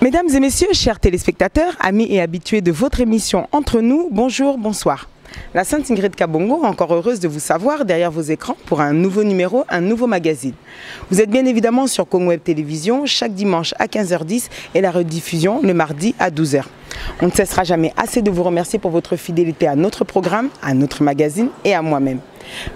Mesdames et messieurs, chers téléspectateurs, amis et habitués de votre émission Entre nous, bonjour, bonsoir. La Sainte Ingrid Kabongo, encore heureuse de vous savoir derrière vos écrans pour un nouveau numéro, un nouveau magazine. Vous êtes bien évidemment sur Congo Web Télévision chaque dimanche à 15h10 et la rediffusion le mardi à 12h. On ne cessera jamais assez de vous remercier pour votre fidélité à notre programme, à notre magazine et à moi-même.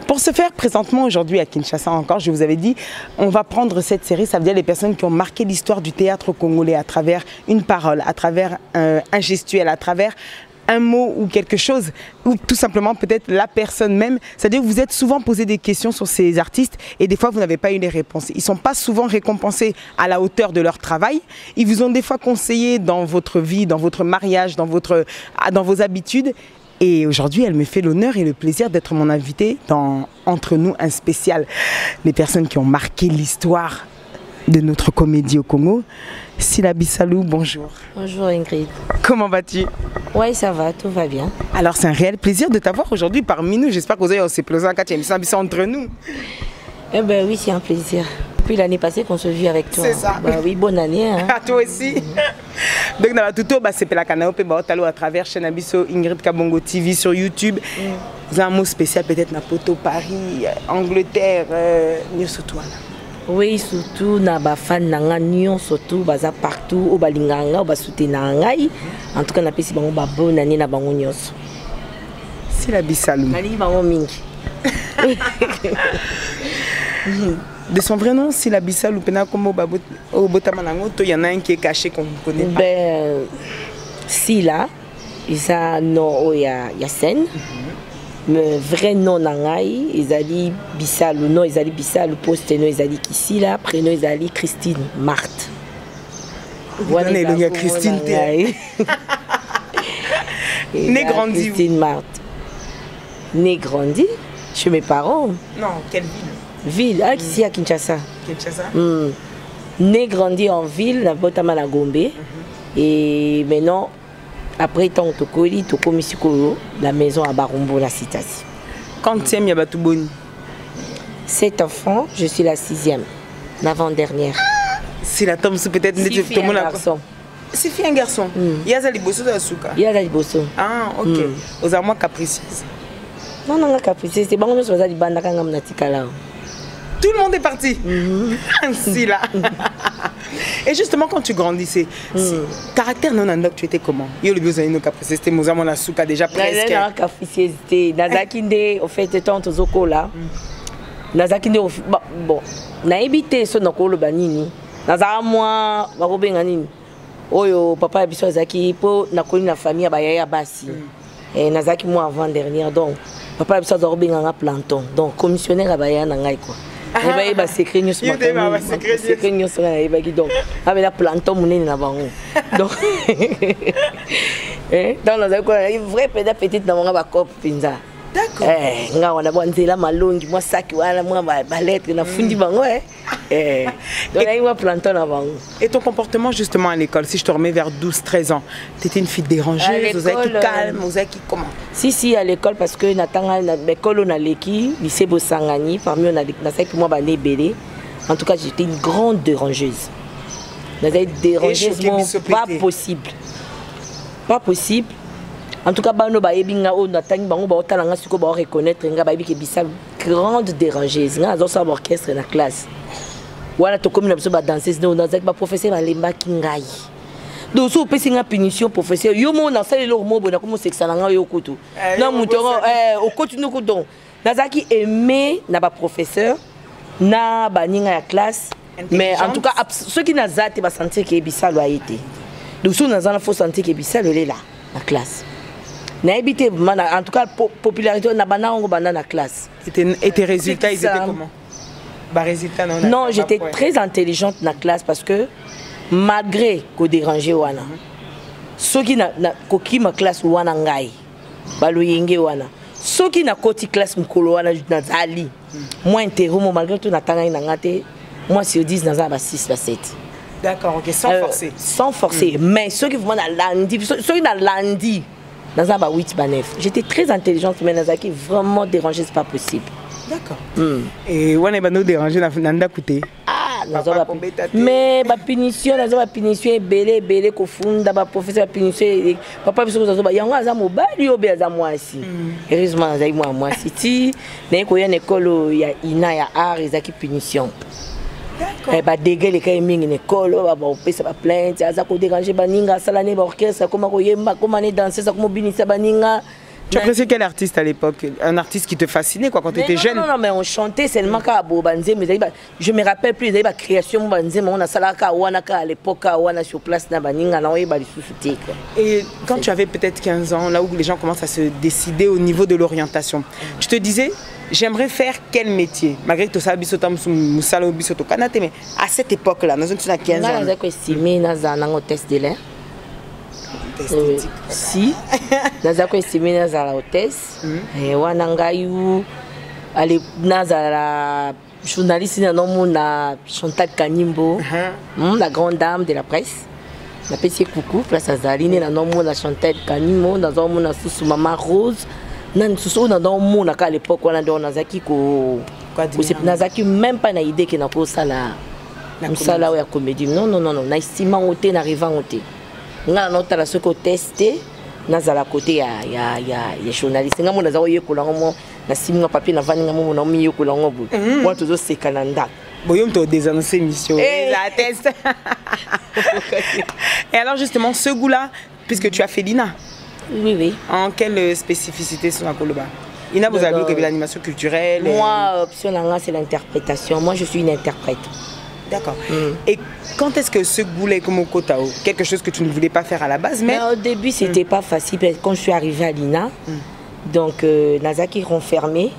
Pour ce faire, présentement aujourd'hui à Kinshasa encore, je vous avais dit, on va prendre cette série, ça veut dire les personnes qui ont marqué l'histoire du théâtre congolais à travers une parole, à travers un gestuel, à travers un mot ou quelque chose, ou tout simplement peut-être la personne même. C'est-à-dire que vous êtes souvent posé des questions sur ces artistes et des fois vous n'avez pas eu les réponses. Ils ne sont pas souvent récompensés à la hauteur de leur travail. Ils vous ont des fois conseillé dans votre vie, dans votre mariage, dans vos habitudes. Et aujourd'hui, elle me fait l'honneur et le plaisir d'être mon invitée dans Entre nous, un spécial. Les personnes qui ont marqué l'histoire de notre comédie au Congo. Sila Bissalou, bonjour. Bonjour Ingrid. Comment vas-tu? Oui, ça va, tout va bien. Alors, c'est un réel plaisir de t'avoir aujourd'hui parmi nous. J'espère que vous avez aussi plaisir quand tu as entre nous. Eh bien oui, c'est un plaisir. Depuis l'année passée qu'on se vit avec toi. C'est ça. Bah oui, bonne année. Hein. À toi aussi. Donc, dans tout c'est la canal à travers chaîne Abisso Ingrid Kabongo TV sur YouTube. Vous avez un mot spécial peut-être na Poto, Paris, Angleterre, surtout. Oui, surtout na ba fan nanga nyon surtout baza partout au balinganga au basoutenanga ngai. En tout cas na pesi bango ba bonne année na bango nyonso. Sila Bissalou. Nali bango mingi. De son vrai nom, Sila Bissalou, il y en a un qui est caché qu'on ne connaît pas. Ben, Sila, il a nom Yassen. Mais vrai nom nangai, ils allaient Bissalou, non ils allaient Bissalou, poste non ils allaient Kisila, prénom ils allaient Christine Marthe. Voilà, il y a Christine. Né grandi. Christine Marthe. Né grandi chez mes parents. Non, quelle ville? Ville, ici à Kinshasa. Kinshasa. Né grandi en ville, na Botama na Gombe. Et maintenant, après tant que Tokoli, Tokomi Sikolo, la maison à Barumbo, la Citasi. Quantième y a Batouboni? 7 enfants, je suis la 6e, l'avant-dernière. Si la tombe, c'est peut-être tout le monde. C'est fille un garçon. Il y a Zaliboso de Asuka. Il y a Zaliboso. Ah, ok. Aux armoires capricieuses. Non, non, capricieuse. C'est bon, nous sommes allés banda quand on a tika. Tout le monde est parti. Ainsi là. Et justement, quand tu grandissais, caractère non andok, tu étais comment? Il y a le besoin de capricieux, c'était Mozamon la souka déjà presque. Non, capricieux, Nazakinde, au fait, tante Zoko là. Nazakinde, bon, na évité ce noko le banini. Nazara moi, ma robin anini. Oyo, papa biso Zaki, po na connu la famille à Bayaya Bassi. Et Nazaki moi avant dernière, donc papa biso Zorobin en planton, donc commissionnaire à Bayaya Nangai quoi. Il va s'écrire nous sur donc avec la planton monnaie na bango donc dans la vrai petite na monga ba cop pinza d'accord nga wana bonzela malongi moi saki wana moi ba lettre na fundi bango donc il va planton na bango. Et ton comportement justement à l'école, si je te remets vers 12-13 ans, tu étais une fille dérangeuse, vous êtes calme, vous êtes comment? Si à l'école parce que natanga na l'école on a l'équipe lycée Bosangani parmi on a que moi ba belé. En tout cas, j'étais une grande dérangeuse. Dérangeuse pas possible. Pas possible. En tout cas, bano ba ebinga o natangi bango ba otalanga siko ba reconnaître nga ba ebiki bisa grande dérangeuse. Nga zo sa orchestre na classe. Voilà to comme na biso ba danseuse no nazaki ba professeur ba lemba kingai. Donc so pesi nga punition professeur yo mo na sala lo mo bona comme sexana nga yo kutu. Na mutoro au continue ko donc. Nazaki aimé na ba professeur na ba ninga ya classe. Mais en tout cas ceux qui nazate ba sentir que bisa lo a été. Donc so nazana faut sentir que bisa le là la classe. Na habité en tout cas popularité na banango bana na classe. Et tes résultats ils étaient comment? Bah résultat non, j'étais très intelligente dans la classe parce que malgré que déranger wana. Ceux qui na koki ma classe wana ngai. Balo yenge wana. Ceux qui na koti classe mkolo wana na zali. Moi interromo malgré tout na tanga na ngate. Moi sur 10 dans ba 6 ba 7. D'accord, OK, sans forcer. Sans forcer, mais ceux qui vont dans lundi, ceux qui dans lundi dans un 8 ba 9. J'étais très intelligente mais Nazaki vraiment dérangée, c'est pas possible. D'accord. Et on est nous déranger dans Nanda Kouté. Ah, mais ba punition belé ko funda ba professeur punition papa biso zo ba yango aza mobali obe aza mwasi heureusement aza mwasi ti na ko ya école ya ina ya art ezaki punition ba dégué les kay mingi école ba opesa ba plainte aza ko déranger baninga salane ba orchestre comment ko yemba comment ne danser ça comment binisa baninga. Tu appréciais quel artiste à l'époque? Un artiste qui te fascinait quoi quand tu étais jeune? Non, mais on chantait seulement quand je me rappelle plus de la création on a salaka à l'époque on sur place Et quand tu avais peut-être 15 ans, là où les gens commencent à se décider au niveau de l'orientation, tu te disais j'aimerais faire quel métier? Malgré que tu savais mais à cette époque-là, nous sommes à 15 ans. Si nazako estimé nazala hôtesse wana ngayu ale nazala journaliste na Chantal Kanimbo la grande dame de la presse na pesi coucou place azaline na nomo na Chantal Kanimbo na nomo na susu mama Rose na susu na nomo na à l'époque wana ndo nazaki ko nazaki même pas na idée que na ko sala sala ya comédie non na estima hôtel na arrivant hôtel nga nota la soko testé nazala côté ya journaliste nga mona za oyekola ngo na simu papier na vani nga mo na mi yokola ngo bu moi toujours c'est canada boyom to désannoncer émission la test. Et alors justement ce goût là puisque tu as fait l'INA. Oui. En quelle spécificité sur la Koloba? INA vous avez vu que l'animation culturelle. Moi option là c'est l'interprétation. Moi je suis une interprète. D'accord. Et quand est-ce que ce goût est comme au Kotao? Quelque chose que tu ne voulais pas faire à la base, mais au début c'était pas facile. Quand je suis arrivée à l'INA, donc Nazaki renfermé.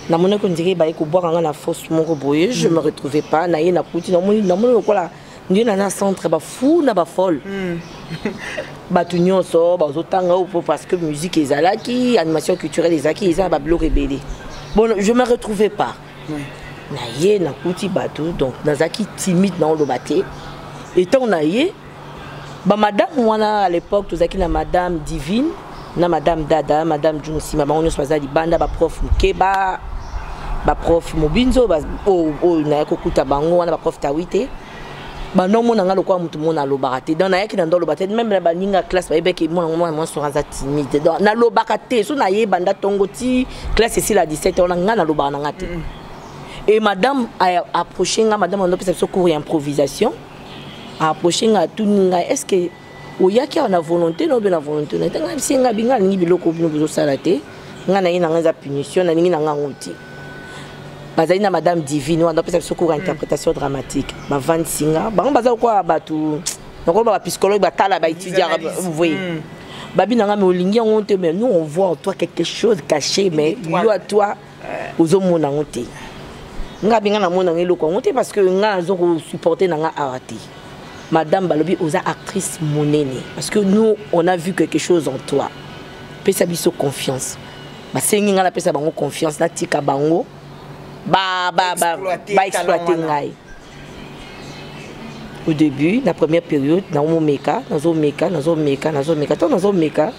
Na mon on dirait bah il boire la fosse mon reboyer, je me retrouvais pas. Naïe na pouti, na mon quoi Ndiyo na centre ba fou na ba folle. Ba tunyo so ba zotanga ou parce que musique ezalaki, animation culturelle ezaki, ils ba blo rebelle. Bon, je me retrouvais pas. Naïe na pouti bateau donc nazaki timide dans le bateau. Et tant naïe ba madame wana à l'époque tozaki na madame Divine, na madame Dada, madame Junsi, maman on se di banda ba prof Mukeba, ba prof Mobinzo ba na ko kuta bango wana ba prof Tawite. Ba non mon nga lokwa mutu mona lobakate dans na yaki na ndo lobate même la baninga classe ba ebeki moi soranza timide donc na lobakate so na ye banda tongoti classe ici la 17 on nga na lobana ngate. Et madame a approché madame on a fait ce cours d'improvisation a approché tout est-ce que oyaki on a volonté non bien la volonté na tanga singa binga ni biloko bino bozo salate nga na ina nga punition na ningi na nga ngoti bazalina madame Divine on a fait ce cours d'interprétation dramatique ba 20 singa ba on bazal quoi batu donc ba psychologue ba tala ba étudiant vous voyez babi na nga me olingi ngoti mais nous on voit en toi quelque chose caché mais yo à toi aux hommes na ngoti nga binga na mona ngelo ko ngote parce que nga zo supporter na nga arati madame balobi oza actrice monene parce que nous on a vu quelque chose en toi pesa biso confiance ba sengi nga la pesa bango confiance na tika bango ba exploiter ngai au début la première période na meka nazo meka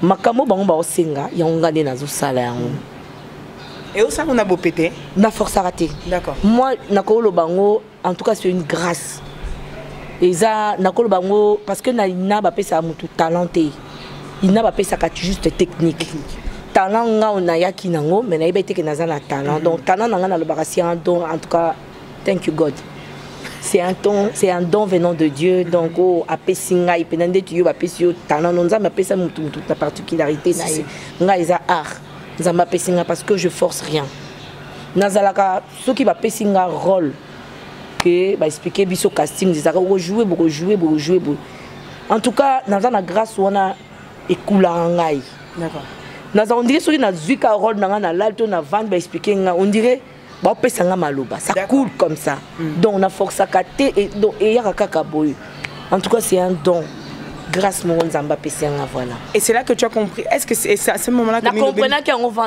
makamo bango ba osenga ya ngane nazo sala yango. Et où ça on a beau péter? La force à rater. D'accord. Moi, Nakolo Bango, en tout cas, c'est une grâce. Et ça, Nakolo Bango, parce que n'a pas ça mutu talenté. Il n'a pas ça juste technique. Talent, on a yaki nango, mais n'a pas été que n'a pas talent. Donc talent, n'a pas le barassi un don. En tout cas, thank you God. C'est un don venant de Dieu. Donc oh, apé singa, ipendande tu yo apé sur talent. On a appelé ça mutu la particularité. N'a isa art. Zamba pesinga parce que je force rien. Nazalaka ceux qui va pesinga rôle que va expliquer biso casting des jouer. En tout cas, nazana grâce on a ekula ngai. D'accord. Nazana on dirait ceux qui na zuka rôle na l'alto na vendre va expliquer on dirait ba pesanga maloba. Ça coule comme ça. Donc on a force à cater et donc et ya kaka boy. En tout cas, c'est un don. Grâce mon Zamba Pessinga voilà. Et c'est là que tu as compris. Est-ce que c'est à ce moment-là que tu as compris qu'on va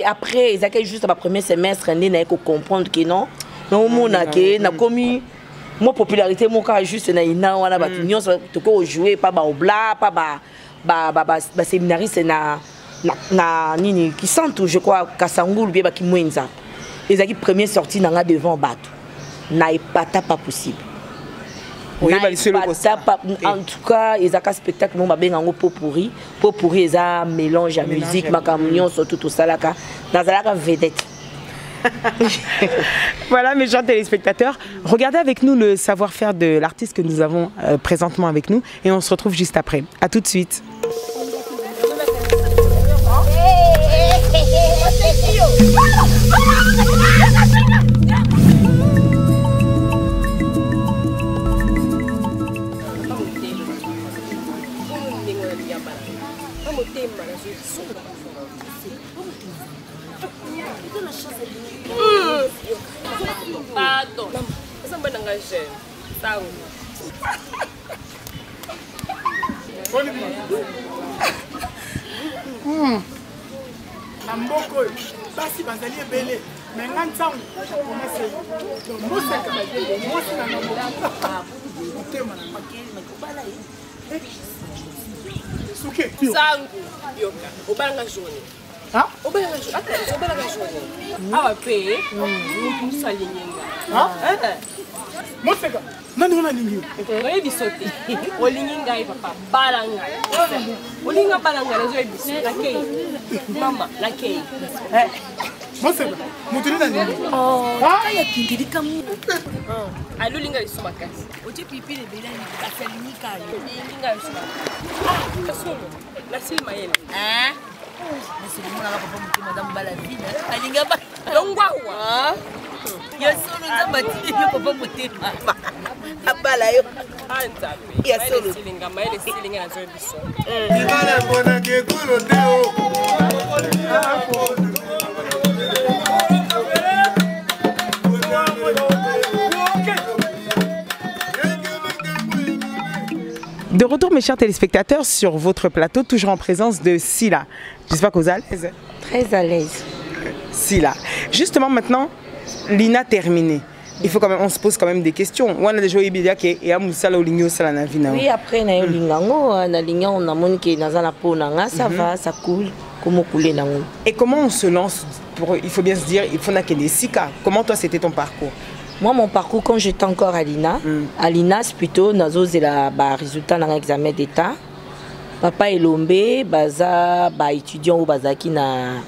après ils accueillent juste le premier semestre on a comprendre que non mon que na commis mon popularité mon cas juste na ina wana ba union to ko jouer pas ba obla pas ba séminariste na nini qui sentent je crois Kasangulu bien ba ki mwenza ils accueillent premier sortie na devant bateau naipata pas possible. Oui, en tout cas, ils ont un spectacle non bien en pot pourri ils ont mélange à musique, macamignon surtout tout ça là, dans la vedette. Voilà mes chers téléspectateurs, regardez avec nous le savoir-faire de l'artiste que nous avons présentement avec nous et on se retrouve juste après. À tout de suite. Pardon, ça me engage. Amboko, basi bazali ebele, mais ngantsang, commencé. Donc moi c'est comme moi c'est na ngombo. Tema na makeli makubala hii. Suke. Sangu, yoka, obanga jaune. Hein? Obanga jaune, attends, obanga jaune. Awa pe, musalinyenga. Hein? Moi c'est comme nani wana ningi. Oye bisote. Olinginga papa, balanga. Olinga balanga zo ebiso, la kei. Mama, la kei. Moi c'est comme mutuni nani. Oh, ya kindiri kamu. Alu linga liso makasi. Oje pipi le belani kasalimika yo. Linga liso. Ah, solo. La silma yele. Hein? C'est le monde là papa mutu madame Balavine. Alinga ba. Longwa wa. Ya solo nzabati yo papa mutu. Abala yo. Anta. Ya solo. Silinga maele silinga na zo ebiso. Ngala bona ke kulo deo. De retour mes chers téléspectateurs sur votre plateau, toujours en présence de Sila. J'espère que vous êtes à l'aise. Très à l'aise. Sila. Justement maintenant, l'INA terminée. Il faut quand même, on se pose quand même des questions. On a déjà eu bien que et amusala oligno sala na vina. Oui, après na lingango, na linga on a mon qui na zana po nanga, ça va, ça coule, comment couler nango. Et comment on se lance pour, il faut bien se dire, il faut na des sika. Comment toi c'était ton parcours? Moi, mon parcours, quand j'étais encore à l'INA, à l'INA, c'est plutôt dans le résultat dans l'examen d'État. Papa et Lombe, baza, étudiant ou bazaki na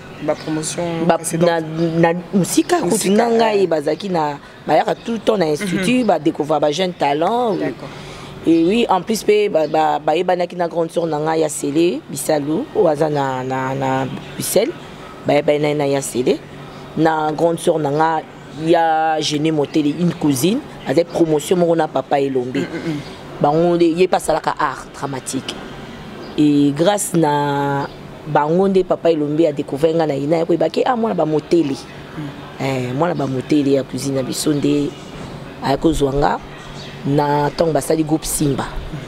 promotion. Na musika, kutunanga et bazaki na, tout le temps dans l'institut, découvrir des jeunes talents. Et oui, en plus, banaki na grande sœur nanga ya Sélé, Bissalou, ou aza na Bruxelles, na ya Sélé, na grande sœur nanga. Il y a Géné Motelé, une cousine, avec promotion, mon papa et Lombe. Il y a pas ça là art dramatique. Et grâce à Bangonde, papa et Lombe a découvert que il a moi la Motelé. Moi la Motelé, la cousine a bisonde à Kozwanga, na tant basali groupe Simba.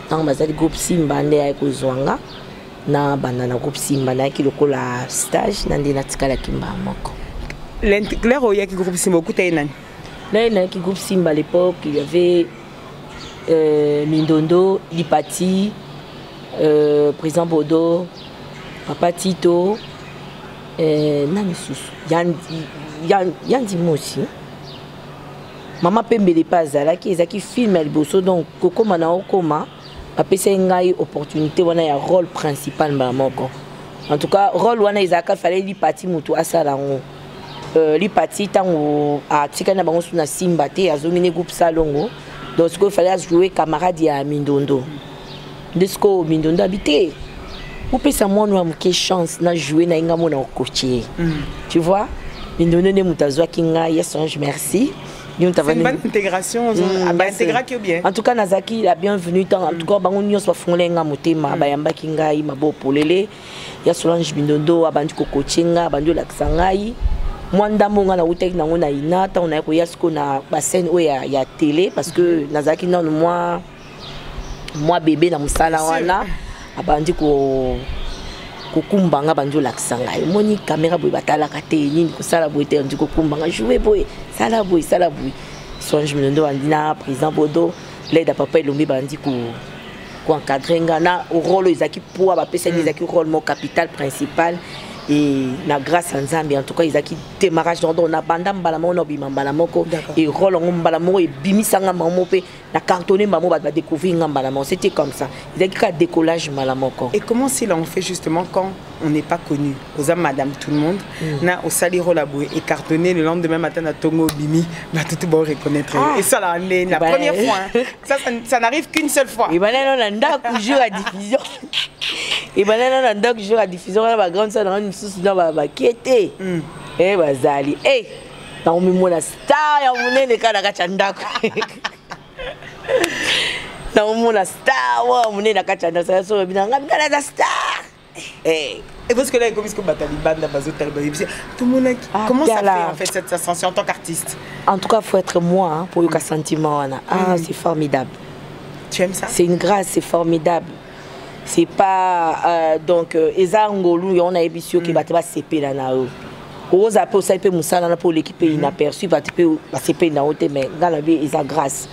Tant basali groupe Simba ndé à Kozwanga, na banana groupe Simba na ki lokola stage na ndé na tikala kimba moko. Claire, il y a qui groupe Simba beaucoup là, il y a qui groupe Simba à l'époque, il y avait Mindondo, Lipati, président Bodo, Papa Tito, Yann Dimo aussi. Maman Pembele Pazala qui est qui filme le bosso donc Coco Manao Koma, Papa c'est une opportunité, on a un rôle principal maman. En tout cas, rôle on a Isaac fallait Lipati mutu asalango. Les partis tant à Tikana Bango na Simba te azongine groupe Salongo donc ce qu'il fallait jouer camarade à Mindondo Desco Mindondo habité ou peut ça moi nous quelle chance na jouer na inga mona coacher tu vois Mindondo ne mutazwa kinga yes ange merci c'est une bonne intégration intégrer qui bien en tout cas Nazaki la bienvenue tant en tout cas bango nyo soit fonlenga motema bayamba kinga i mabo polele ya Solange Mindondo abandi ko coachinga abandi la ksangai Mwanda monga na utek na ngona ina ta on a ko yasko na basen o ya télé parce que nazaki non moi bébé na musala wana abandi ko kumbanga banjo laksanga moni caméra boy batala kate nini ko sala boy te ndiko kumbanga jouer boy sala boy Solange Mindondo andina président Bodo l'aide à papa Elombe bandi ko encadrer ngana au rôle ezaki pour ba pesa ezaki rôle mo capital principal et na grâce à Nzambe en tout cas ils a qui démarrage donc on a banda mbala moko na bima mbala moko et rôle mbala moko et bimisanga mamo pe na cartonné mamo va découvrir mbala moko c'était comme ça ils a qui ka décollage mbala moko. Et comment si là on fait justement quand on n'est pas connu aux hommes madame tout le monde na au saliro la bouée et cartonné le lendemain matin na tongo bimi va tout bon reconnaître et ça là la première fois hein. ça n'arrive qu'une seule fois et ben là on a ndako jour à diffusion et ben là on a ndako jour à diffusion la grande ça dans une source dans ba kiete et bazali eh na umimona star ya munene kana kacha ndako na umimona star wa munene kacha ndako so binanga ngala star. Et parce que là, comme est-ce que Bataliban, tout le monde comment ça fait en fait cette ascension en tant qu'artiste? En tout cas, il faut être moi hein, pour le sentiment. C'est formidable. Tu aimes ça? C'est une grâce, c'est formidable. C'est pas donc Ezangolu, on a ébissé qui va te CP là na. Aux appels ça peut moussala pour l'équipe inaperçu va te CP na haute mais dans la vie ils a grâce.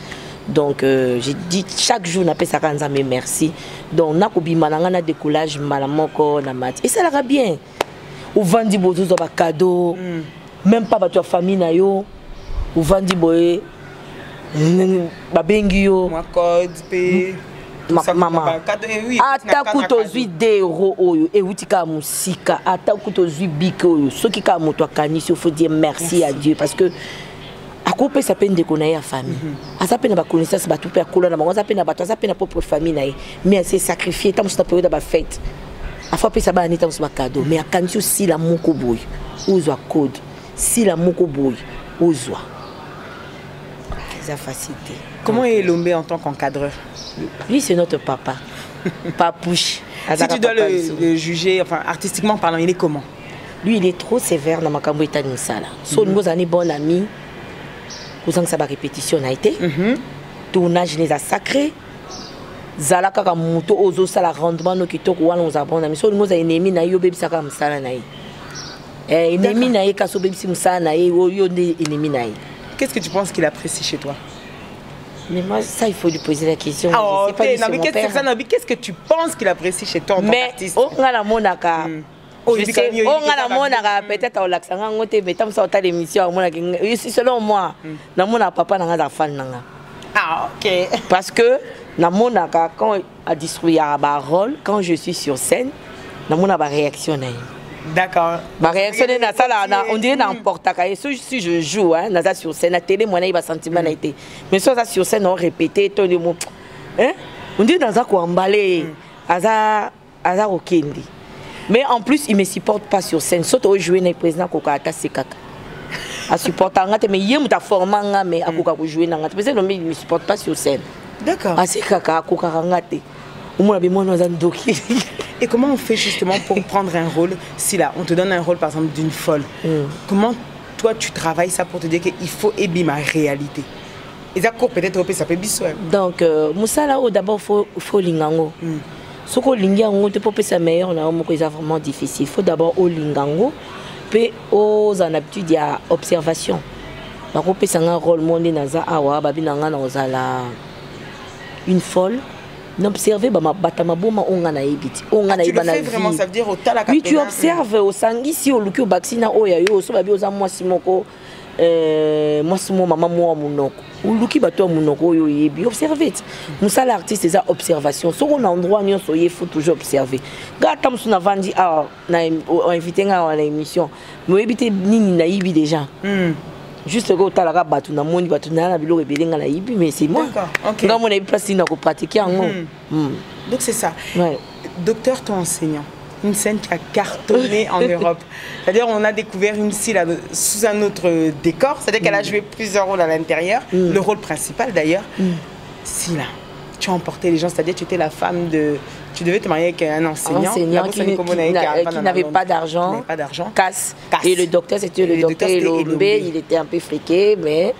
Donc j'ai dit chaque jour on appelle ça Nzambe merci. Donc na ko bimananga na décollage malamoko na mat. Et ça ira bien. Ou vandi bozo za ba cadeau. Même pas ba tua famille na yo. Ou vandi boye ba bengi yo. Moi code pe maman. Ata kutozwi 2 € oyo e utika musika. Ata kutozwi bik oyo. Soki ka moto akanisi il faut dire merci à Dieu parce que à couper ça peine de connaître la famille. À ça peine de connaissance, tout père couleur, ça peine de ça peine propre famille mais c'est sacrifié tant que ça période de fête. À fois ça va tant que cadeau mais à quand si la moko boy ouzwa code si la moko boy ouzwa. C'est facilité. Comment est Lombe en tant qu'encadreur? Lui c'est notre papa. Papouche. Si tu dois le juger enfin artistiquement parlant, il est comment? Lui il est trop sévère dans makambo etani sala. So nous ani bon ami. Vous ça va répétition a été tournage les a sacré zala kaka muto ozo sala rendement no kitoko wana on zabona mais so nous a ennemi na yo bebisa ka msala na ennemi na ka so bebisi msala na yo ne ennemi na. Qu'est-ce que tu penses qu'il apprécie chez toi? Mais moi ça il faut lui poser la question. Oh, qu'est-ce que tu penses qu'il apprécie chez toi en tant qu'artiste? Mais on a la monaka. Je sais, on a la monaka peut-être au laxanga ngote mais tam ça au l'émission monaka selon moi na mona papa na nga fan nanga. Ah OK. Parce que na monaka quand a distribué à Barol quand je suis sur scène na mona ba réactionner. D'accord. Ba réactionner na ça là on dirait n'importe quoi si je joue hein na ça sur scène la télé moi na ba sentiment na été mais ça sur scène on répéter tout le mot hein on dit dans ça ko emballer aza okindi. Mais en plus, il ne me supporte pas sur scène. Sauf que jouer dans le président Kokata Sekaka. Il supporte mais il est formant mais à Kokata jouer dans le président il ne me supporte pas sur scène. D'accord. Sekaka Kokata. Et comment on fait justement pour prendre un rôle si là on te donne un rôle par exemple d'une folle. Comment toi tu travailles ça pour te dire qu'il faut aimer ma réalité. Et ça peut-être ça peut bien. Donc Moussala d'abord faut lingango. Ce qu'on lingango te pour ça meilleur on a vraiment difficile. Il faut d'abord au lingango puis aux en habitude il y a observation. Par contre c'est un rôle monde naza awa babi nanga nazala une folle. N'observer bah batama boma onga na ebiti onga na ibana vie. Vraiment ça veut dire au tala. Oui tu observes au sangi si au luki au vaccina oya yo so babi oza mwasi moko mwasi mo mama mo munoko au luki bato munoko yo yebi observer musala artiste eza observation so on a endroit nyonso il faut toujours observer gata musuna vandi a na invité nga na émission mo ebité nini na yibi déjà. Juste que tu as la batte, tu as mon bateau, tu as la bilo rebelle, mais c'est moi. D'accord. On a place à pratiquer. Donc c'est ça. Ouais. Docteur, ton enseignant, une scène qui a cartonné en Europe. C'est-à-dire on a découvert une scie là, sous un autre décor. C'est-à-dire qu'elle a joué plusieurs rôles à l'intérieur. Le rôle principal d'ailleurs. Si là, tu as emporté les gens. C'est-à-dire tu étais la femme de... Tu devais te marier avec un enseignant qui n'avait pas d'argent, casse. Et le docteur, c'était le docteur Elombe, il était un peu friqué, mais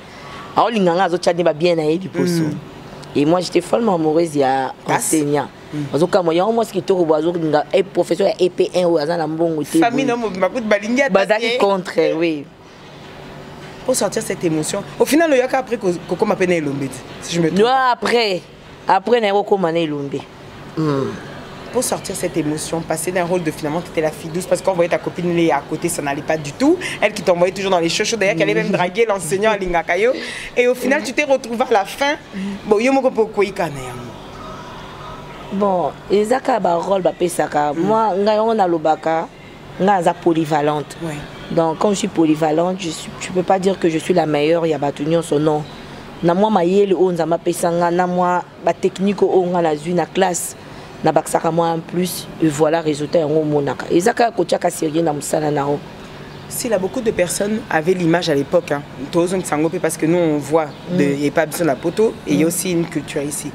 et moi j'étais follement amoureuse il y a enseignant. Parce que moi il y a un mois qui tourne au professeur EP1 ou à Mbongo. Famille non bazali contre oui. Pour sortir cette émotion. Au final il y a après Coco m'appelle Elombe si je me trompe. Non après na Coco mané Elombe. pour sortir cette émotion, passer d'un rôle de finalement tu étais la fille douce parce qu'on voyait ta copine Léa à côté, ça n'allait pas du tout. Elle qui t'envoyait toujours dans les chouchous, d'ailleurs qu'elle allait même draguer l'enseignant à Lingakayo. Et au final, tu t'es retrouvée à la fin. Bon, yomoko poko ikane. Bon, ezaka ba rôle ba pesaka. Moi, on a lobaka, ngaza polyvalente. Ouais. Donc quand je suis polyvalente, je peux pas dire que je suis la meilleure, il y a batunion son nom. Na moi mayele onza ma pesanga na moi ba technique onga la zui na classe. Na baksaka moi en plus et voilà résultat en monaka. Ezaka kochaka sérieux na musala nao. S'il a beaucoup de personnes avaient l'image à l'époque, hein. Parce que nous on voit, il n'y a pas besoin de la poteau et il y a aussi une culture ici.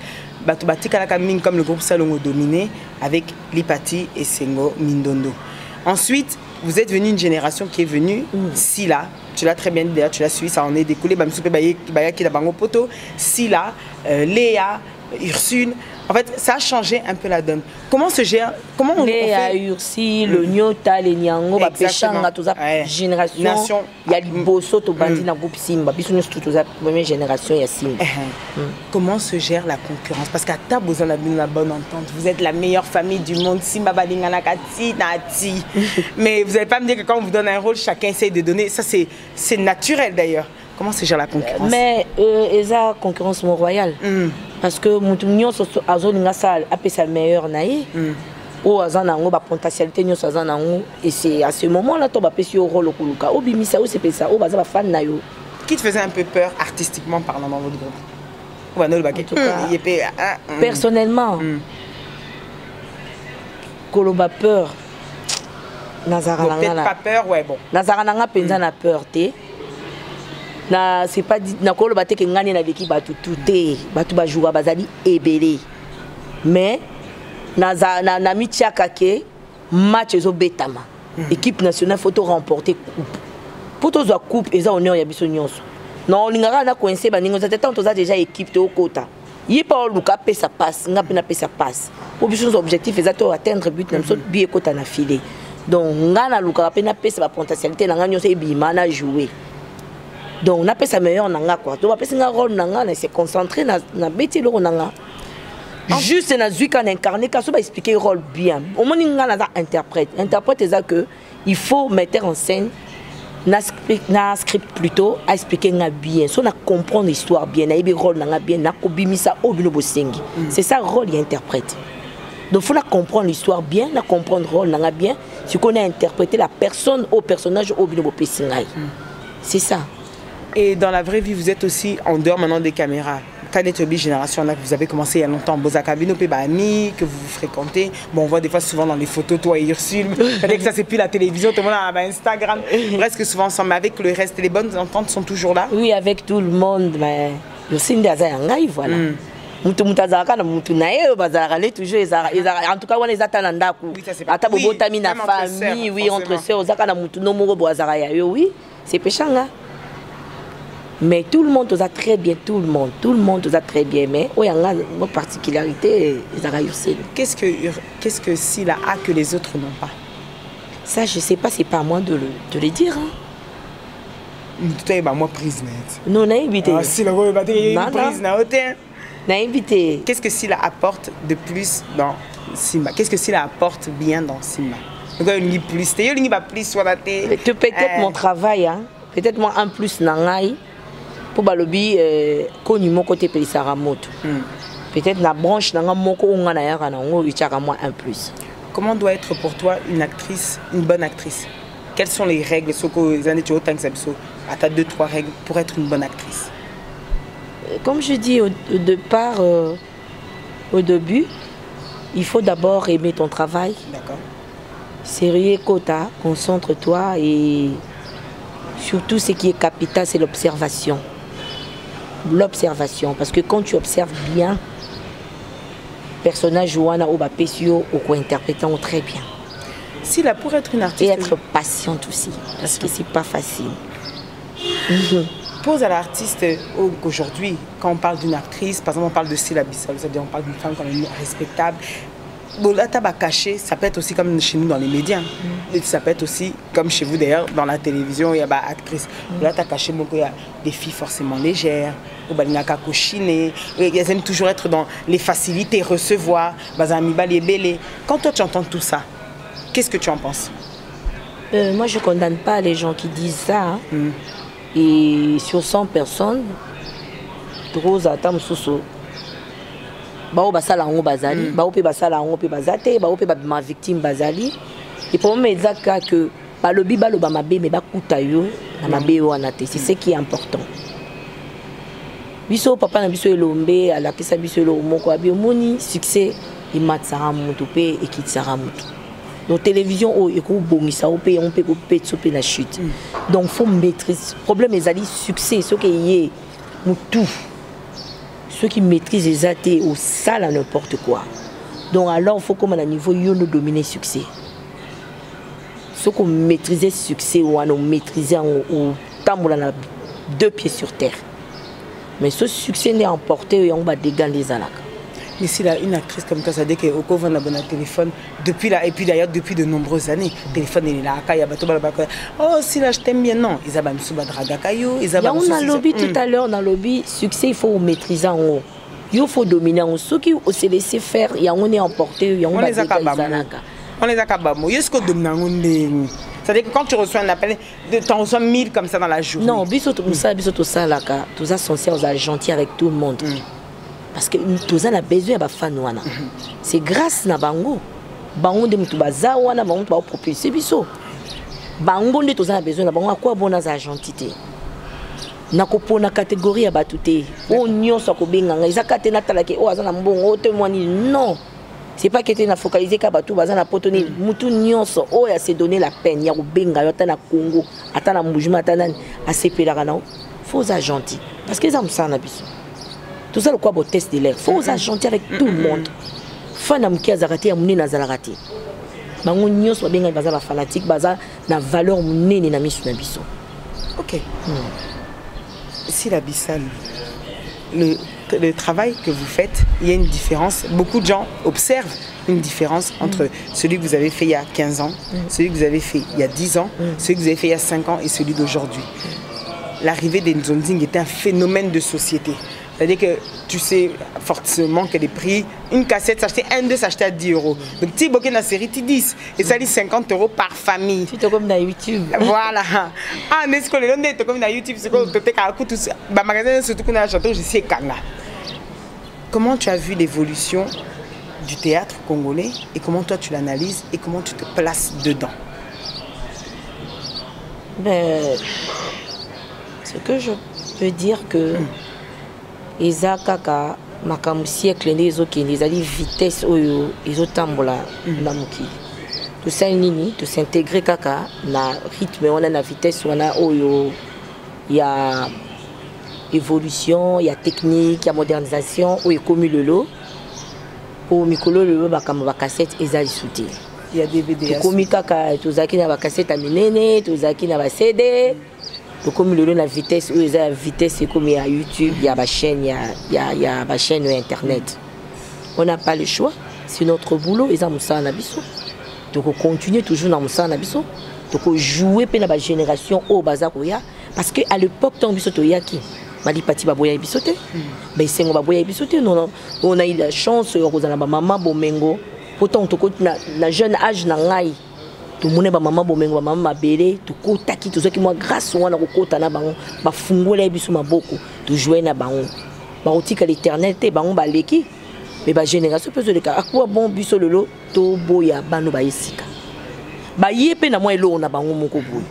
Comme le groupe Salongo dominé avec Lipati et Sengo Mindondo. Ensuite, vous êtes venu une génération qui est venue, Sila, tu l'as très bien dit d'ailleurs, tu l'as suivi, ça en est découlé, Sila, Léa, Ursule. En fait, ça a changé un peu la donne. Comment se gère, comment on fait Ursule, le Nyota, les Nyango, la Péchanga, toute la génération, il y a Liboso, tout bandi dans le groupe Simba, puis toute la première génération, il y a Simba. Comment se gère la concurrence? Parce qu'à ta besoin de la bonne entente, vous êtes la meilleure famille du monde, Simba Badinganakati, Nati. Mais vous n'allez pas me dire que quand on vous donne un rôle, chacun essaye de donner. Ça, c'est naturel d'ailleurs. Comment se gère la concurrence? Mais il y a concurrence royale. Parce que nous avons sa meilleure naïe. Ou azanango ba potentialité nyo azanango et c'est à ce moment-là tu vas passer au rôle okuluka. Obimisa ou c'est ça, ou baza ba fan na yo. Qui te faisait un peu peur artistiquement parlant dans votre groupe? En tout cas, personnellement, koloba peur. Peut-être pas peur, ouais bon. Nazarananga penza na peur te. Na c'est pas na koloba te ke ngani na l'équipe batu touté, batu ba jouer bazali ebele. Mais na mitiaka ke match ezo betama. Équipe nationale photo remporter coupe. Pour tous la coupe eza honneur ya biso nyonso. Non lingara na coincé ba ningo za tant toza déjà équipe te okota. Yi pa luka pe sa passe, nga pe na pe sa passe. Pour biso nos objectifs ezato atteindre but na biso bi ekota na filet. Donc nga na luka pe na pe sa potentialité na nga nyonso ebima na jouer. Donc na pe sa meilleur na nga quoi. Donc pa pe sa rôle na nga na se concentrer na beti lo na nga. Juste na zuika na incarner ka so ba expliquer rôle bien. Au moins nga na interprète. Interprète ça que il faut mettre en scène na script plutôt à expliquer nga bien. So na comprendre l'histoire bien, na ibi rôle na nga bien, na ko bimisa obino bosengi. C'est ça rôle il interprète. Donc faut na comprendre l'histoire bien, na comprendre rôle na nga bien, si qu'on a interprété la personne au personnage obino bopesingai. C'est ça. Et dans la vraie vie, vous êtes aussi en dehors maintenant des caméras. Tanetobi Génération, là, vous avez commencé il y a longtemps. Bozakabino, Pébani, que vous fréquentez. Bon, on voit des fois souvent dans les photos, toi et Ursule. Peut-être que ça, c'est plus la télévision, tout le monde a Instagram. Presque souvent ensemble. Mais avec le reste, les bonnes ententes sont toujours là? Oui, avec tout le monde. Mais Ursule, voilà. Mutazaka na mutu na yeye bazarale toujours en tout cas on les attend en daku ata bobotami na famille oui entre sœurs zaka na mutu no moko bozara ya yo oui c'est péchanga. Mais tout le monde nous a très bien, tout le monde nous a très bien. Mais il y a une particularité, qu'est-ce que Sila a que les autres n'ont pas? Ça, je ne sais pas, c'est pas à moi de le dire. Moi, prise net. Non, on a invité. Qu'est-ce que Sila apporte de plus dans Simba? Qu'est-ce que Sila apporte bien dans Simba? Peut-être mon travail, hein? Peut-être moi en plus nangai. Pour balobi connu mon côté Pélisaramoto. Peut-être la branche nanga moko onga na yaka nango ichaka moi un plus. Comment doit être pour toi une actrice, une bonne actrice? Quelles sont les règles soko zane tu autant que ça à ta 2-3 règles pour être une bonne actrice? Comme je dis au départ au début, il faut d'abord aimer ton travail. D'accord. Sérieux quota, concentre-toi et surtout ce qui est capital c'est l'observation. L'observation, parce que quand tu observes bien, personnage Joana ou Bapesio ou quoi interprétant très bien. Si là pour être une artiste. Et être patiente aussi, parce que c'est pas facile. Pose à l'artiste aujourd'hui, quand on parle d'une actrice, par exemple on parle de Sila Bissau, c'est-à-dire on parle d'une femme quand même respectable. Là, tabac caché, ça peut être aussi comme chez nous dans les médias. Et ça peut être aussi comme chez vous d'ailleurs dans la télévision, il y a des actrices. Là, tu as caché beaucoup, il y a des filles forcément légères, ils aiment toujours être dans les facilités, recevoir. Quand toi tu entends tout ça, qu'est-ce que tu en penses? Moi je ne condamne pas les gens qui disent ça. Hein. Et sur 100 personnes, Rose Atam Sousso. Bao basala ngo bazali, bao pe basala ngo pe bazate, bao pe ma victime bazali. Et pour moi ezaka que balobi baloba mabe me bakuta yo na mabe wana te, c'est ce qui est important. Biso papa na biso elombe ala kisa biso lo moko abi moni succès imatsara mutu pe ekitsara mutu. Donc télévision o eko bongisa o pe on pe ko petso pe na chute. Donc faut maîtriser. Problème ezali succès ce que yé mutu. Ceux qui maîtrisent les athées au sale à n'importe quoi. Donc alors, il faut comme à un niveau, nous dominer le succès. Ceux qui maîtrisent le succès, ou à nous maîtriser au temps où on a 2 pieds sur terre. Mais ce succès n'est emporté et on va dégager les alacs. Mais si là, une actrice comme toi, ça dit qu'Oko va avoir un téléphone depuis là, et puis d'ailleurs depuis de nombreuses années. Le téléphone il est là, il y a oh si là je t'aime bien, non. Ils ont on a lobby tout à l'heure, on a lobby succès, il faut maîtriser en haut. Il faut dominer en haut. Ceux qui se laisser faire, on est emporté, on va dégager les alacs. On les a capable. Est-ce que dominer c'est-à-dire que quand tu reçois un appel, tu en reçois 1000 comme ça dans la journée. Non, tout ça là, tout ça censé être gentil avec tout le monde. Parce que tous on a besoin de fans wana. C'est grâce na bango. Bango de mutu baza wana bango ba propulser biso. Bango de tous on a besoin na bango à quoi bon za gentité. Na ko pona catégorie ya batute. O nyonso ko benganga izakate na talake o azana mbongo o témoigner non. C'est pas que tu na focaliser ka batu baza na potoni mutu nyonso o ya se donner la peine ya ko benga yo ata na Congo, ata na Mbujima ata na acepelaka na. Faut za gentil parce que ça me ça na biso. Tout ça, le quoi, beau test de l'air. Il faut être gentil avec tout le monde. Fanam qui a zarati a mouné na zarati. Bango nyos wa benga baza la fanatique baza na valeur mouné na misu na biso. Ok. Si la Bissal, le travail que vous faites, il y a une différence. Beaucoup de gens observent une différence entre celui que vous avez fait il y a 15 ans, celui que vous avez fait il y a 10 ans, celui que vous avez fait il y a 5 ans et celui d'aujourd'hui. L'arrivée des Nzonzing était un phénomène de société. C'est-à-dire que tu sais forcément que les prix, une cassette s'achetait 1-2 s'achetait à 10 €. Donc si tu as une série, tu 10 et ça dit 50 € par famille. Tu es comme dans YouTube. Voilà. Ah, mais ce que le est comme dans YouTube, c'est que tu as tout ça. Bah magasin surtout qu'on a chanté, je sais Kanga. Comment tu as vu l'évolution du théâtre congolais et comment toi tu l'analyses et comment tu te places dedans? Ben, ce que je peux dire que Eza kaka makamu siècle les vitesse oyo ezotambola na mokili. Tout ça nini, tout s'intégrer kaka na rythme on a na vitesse on a oyo il y a évolution, il y a technique, il y a modernisation oyo komi lelo pour mikolo lelo bakama ba cassette eza lisuti. Il y a DVD. Komi kaka tozaki na ba cassette a minene, tozaki na ba CD. Comme le la vitesse, la vitesse c'est comme il y a YouTube, il y a ma chaîne, il y a ma chaîne internet. On n'a pas le choix, c'est notre boulot. Ils ont ça en abisso. Donc on continue toujours dans ça en abisso. Donc on joue pour la génération au bazar parce que à l'époque tant biso toyaki, mali pati baboya bisoté. Mais c'est on baboya bisoté. Non, on a eu la chance on a la maman bomengo. Pourtant on continue la jeune âge nangai. Tout le monde ba maman bomengo ba maman mabele tout kotaki tout ce qui moi grâce wana ko kota na bango ba fungola biso maboko to jouer na bango ba otika l'éternité bango ba leki mais ba génération peut se le cas akwa bon biso lolo to boya bano ba esika ba yepe na moi elo na bango moko boy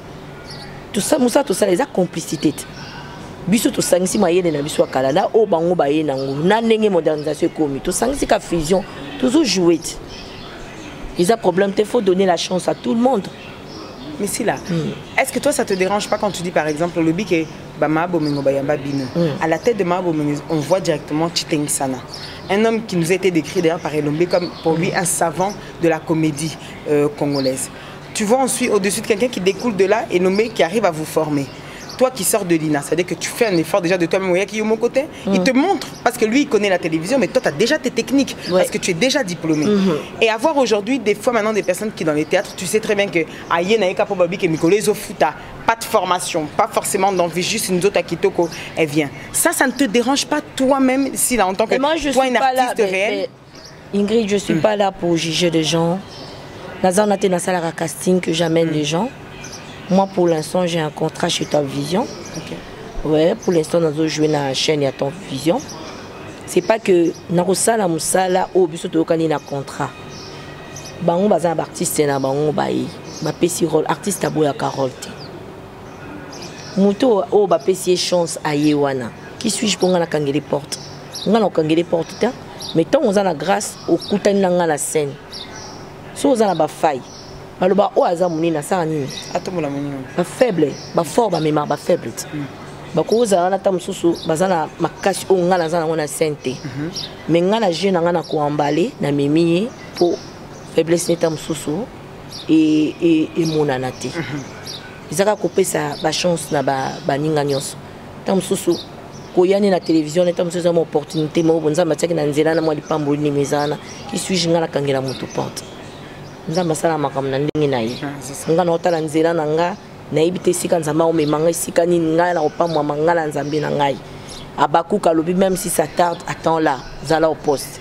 tout ça les complicité biso to sangisi mayele na biso kala na o bango ba ye nango na ndenge modernisation komi to sangisi ka fusion toujours jouer. Ils ont problème, il faut donner la chance à tout le monde. Mais si là, est-ce que toi ça te dérange pas quand tu dis par exemple le bic est Bama Bomengo Bayamba Bino. À la tête de Mama Bomengo, on voit directement Chiteng Sana. Un homme qui nous a été décrit d'ailleurs par Elombe comme pour lui un savant de la comédie congolaise. Tu vois ensuite au-dessus de quelqu'un qui découle de là, Elombe qui arrive à vous former. toi qui sors de l'INA, c'est-à-dire que tu fais un effort déjà de toi-même, qui est mon côté, il te montre, parce que lui il connaît la télévision, mais toi tu as déjà tes techniques, parce que tu es déjà diplômé. Et avoir aujourd'hui des fois maintenant des personnes qui dans les théâtres, tu sais très bien que pas de formation, pas forcément d'envie, juste une autre à Kitoko, elle vient. Ça ne te dérange pas toi-même si là en tant que moi, je toi suis une pas artiste là, réelle? Ingrid, je suis pas là pour juger les gens. Dans la salle à casting que j'amène les gens. Moi, pour l'instant, j'ai un contrat chez Top Vision. Ouais, pour l'instant, nous avons joué dans la chaîne à Top Vision. C'est pas que nous sala musala au biso to kanina contrat. Bango bazan artiste na bango bayi. Ba pesi rôle artiste aboya Carole. Muto o ba pesi chance à Yewana. Qui suis-je pour ngana kangeli porte? Ngana kangeli porte ta. Mais tant on a la grâce au kutani na la scène. So on a ba faille. Baloba o azamuni na sa nini. Atomola moni. Ba faible, ba fort ba mémoire ba faible. Ba ko za na tam susu bazana makasi o ngana za na sente. Mais ngana jeune ngana ko emballer na mimi pour faiblesse ni tam susu et monana te. Izaka couper sa ba chance na ba ninga nyonso. Tam susu ko yani na télévision tam susu za opportunité mo bonza mataki na nzela na mo lipambo ni mezana qui suis ngana kangela mutu porte. Nzamba sala makambo na ndenge na ye. Ngana otala nzela na nga na ibite sika nzamba o memanga sika ni nga na opamwa mangala nzambe na ngai. Abakuka lobi même si ça tarde attends là, zala au poste.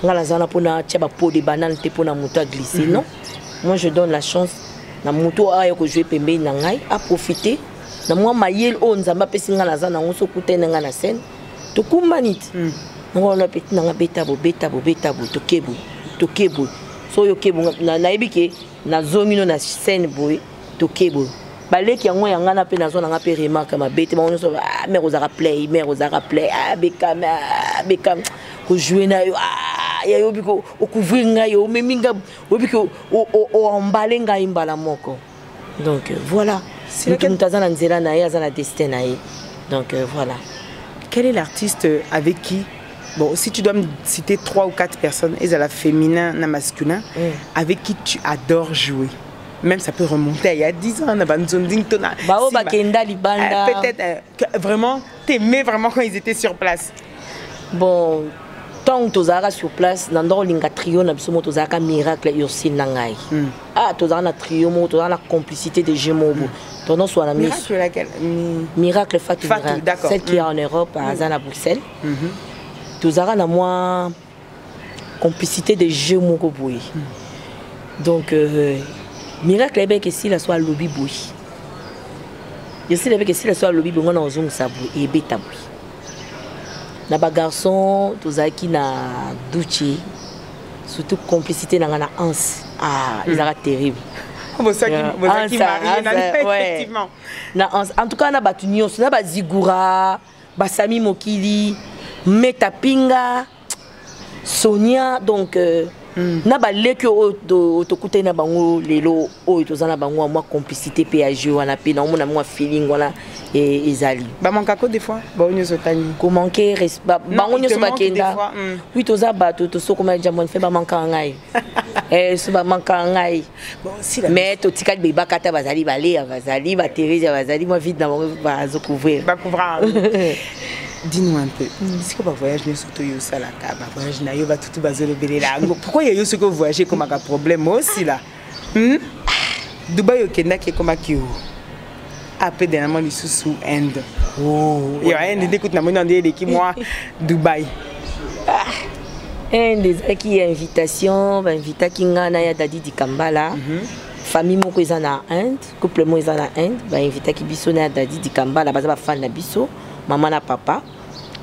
Ngala zana pona tia ba pot de banane te pona mutu a glisser non. Moi je donne la chance na mutu ayo ko jouer pembe na ngai à profiter. Na moi mayel o nzamba pesi ngala zana ngoso kutena nga na scène. To kumanit. Ngona petit na betabo tokebo. So yo kebo na ebike na zongino na scène boy to kebo baleki yango yanga na pe na zona nga pe remarque ma bete ba so mère ozara play bekam ko jouer na yo ya yo biko o couvrir nga yo meminga obiko o emballer nga imbala moko donc voilà c'est que mutazana nzela na ya zana destin na ye donc voilà. Quel est l'artiste avec qui, bon, si tu dois me citer 3 ou 4 personnes, et la féminin, la masculin, avec qui tu adores jouer? Même ça peut remonter à il y a 10 ans, peut-être vraiment, t'aimais vraiment quand ils étaient sur place. Bon, tant que tu es sur place, dans le trio, tu as un miracle Ursine Nangai. Ah, tu as un trio, tu as la complicité de Gémeaux. Ton nom soit la miracle laquelle? Miracle Fatou, d'accord. Celle qui est en Europe, à Azana Bruxelles. Tu as la moins complicité de Gémeaux. Donc, miracle est bien que si la soit lobby boui. Je sais que si la soit lobby boui, on a un zong sabou et beta boui. Na ba garçon, tu as qui na douche, surtout complicité na na ans. Ah, ils sont terribles. Effectivement. En tout cas, na batunyo, na ba zigura, basami mokili, metapinga, Sonia, donc na ba leki o to kuta na bango lelo o to zana bango moi complicité PAG wana pe na mona moi feeling wana et ezali ba manka ko des fois ba onyo sotani ko manquer bango nyo so ba kenda oui to za ba to so ko ma jamon fe ba manka ngai so ba manka ngai mais to tikali be ba kata bazali balé bazali ba Thérèse bazali moi vite na ba zo couvrir ba couvrir. Dis-nous un peu, si vous voyagez surtout au Salaka, voyage na yo va tout bazolo belela. Pourquoi y a ce que vous voyagez comme un problème aussi là? Dubaï au Kenya qui est comme qui après dernièrement les sous Inde. Oh, il y a Inde écoute na mon dit qui moi Dubaï. Inde qui invitation, invita Kingana ya dadi di Kambala. Famille moko ezana Inde, couple mo ezana Inde, ba invita ki biso na dadi di Kambala baza ba fan na biso. Maman na papa,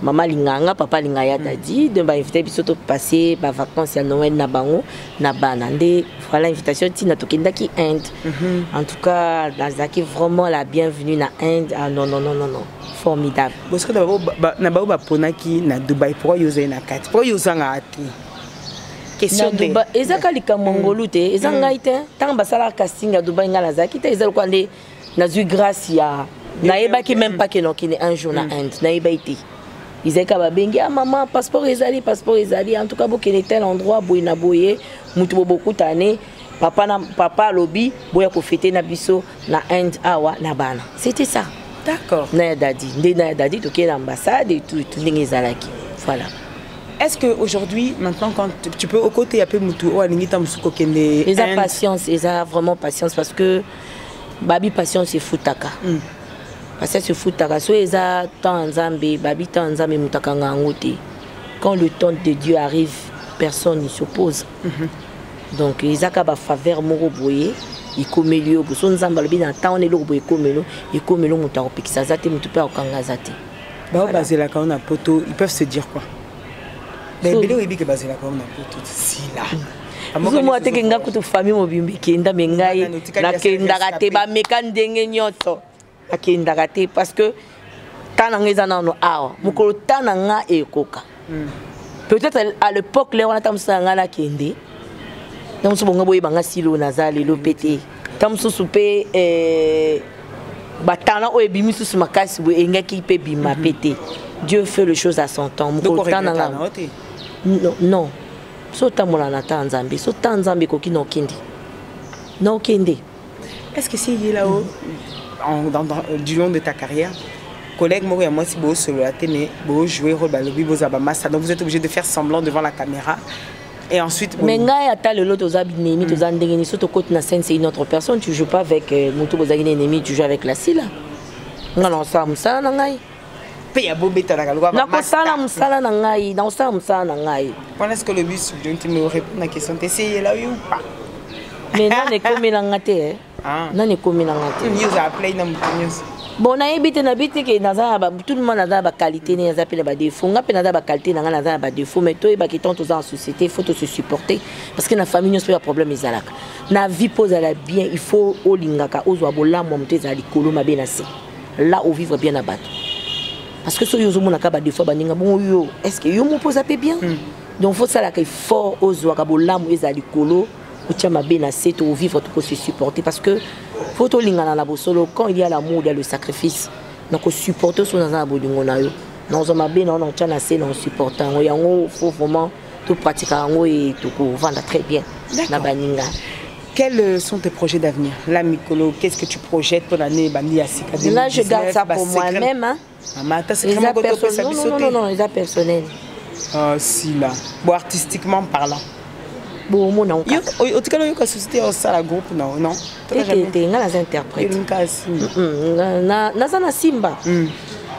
maman linganga, papa lingaya dadi, de ba invité biso to passer ba vacances à Noël na bango, na banande, voilà invitation tina to kenda ki Inde. En tout cas, Nazaki vraiment la bienvenue na Inde. Ah non, formidable. Parce que na ba ponaki na Dubaï pour yoser na kat. Pour yoser na ati. Question de Dubaï, ezaka lika mongolu te, ezanga ite, tant ba sala casting à Dubaï ngala zaki te ezal kwande na zu grâce ya naïba qui même pas que non qui est un jour na Inde naïba été ils étaient comme bengi ah maman passeport ezali en tout cas beaucoup de tel endroit boina boye mutu beaucoup d'années papa lobby boya ko fêter na biso na Inde awa na bana c'était ça D'accord. Naya Dadi, tu es l'ambassade et tout, voilà. Est-ce qu'aujourd'hui, maintenant, quand tu peux au côté, ils ont patience, ils ont vraiment patience parce que Babi patience c'est Futaka. Parce que c'est Futaka. So ils ont temps en Zambie, Babi temps en Zambie, Mutaka Ngangote. Quand le temps de Dieu arrive, personne ne s'oppose. Donc ils ont qu'à faveur Moroboye, ils comélio, pour son Zambie, le bien temps on est là pour comélio, ils comélio Mutaka Pixazate, Mutupa au Kangazate. Bah au basé la Kaona Poto, ils peuvent se dire quoi? Mais il y a des basé la Kaona Poto, si là. Moi, je suis une famille parce que peut-être à l'époque, on a dit Dieu fait les choses à son temps. Non. Est-ce que si il est là-haut, du long de ta carrière, collègue moi si vous sur la télé, vous jouez rôle donc vous êtes obligé de faire semblant devant la caméra et ensuite mais c'est une autre personne, tu joues pas avec Moutou Bozagine ennemi, tu joues avec la Sila. Non ça est-ce que le bus me répond à la question t'essayes là ou pas? Mais non est comme l'angate non est comme l'angate bon na ebité na bité que tout le monde a ba qualité ni za pele ba défaut nga pe na ba qualité na nga na ba défaut mais toi ba qui tant en société il faut te supporter parce que na famille nous pas problème ezalaka na vie pose à la bien il faut olingaka ozwa bolamo mte za likolo mabe na se là où vivre bien na bato parce que so yozo mona ka ba défaut ba ninga bon yo est-ce que yo mo pose à bien donc faut ça là qu'il faut ozwa ka bolamo eza likolo ou tia mabe na se to vivre to se supporter parce que faut lingana na bosolo quand il y a l'amour il y a le sacrifice donc supporter son dans bodingo na yo non zo mabe na on tia na se non supportant yango faut vraiment tout pratiquer yango et tout vendre très bien na baninga. Quels sont tes projets d'avenir? Là, Mikolo, qu'est-ce que tu projettes pour l'année Bandi Asika 2019? Là, je garde ça pour moi-même. Hein. Non, les arts personnels. Ah, si, là. Bon, artistiquement parlant. Bon, mon nom. Au tout cas, il y a une société au sein de la groupe, non? Tu es un interprète. Nazana Simba.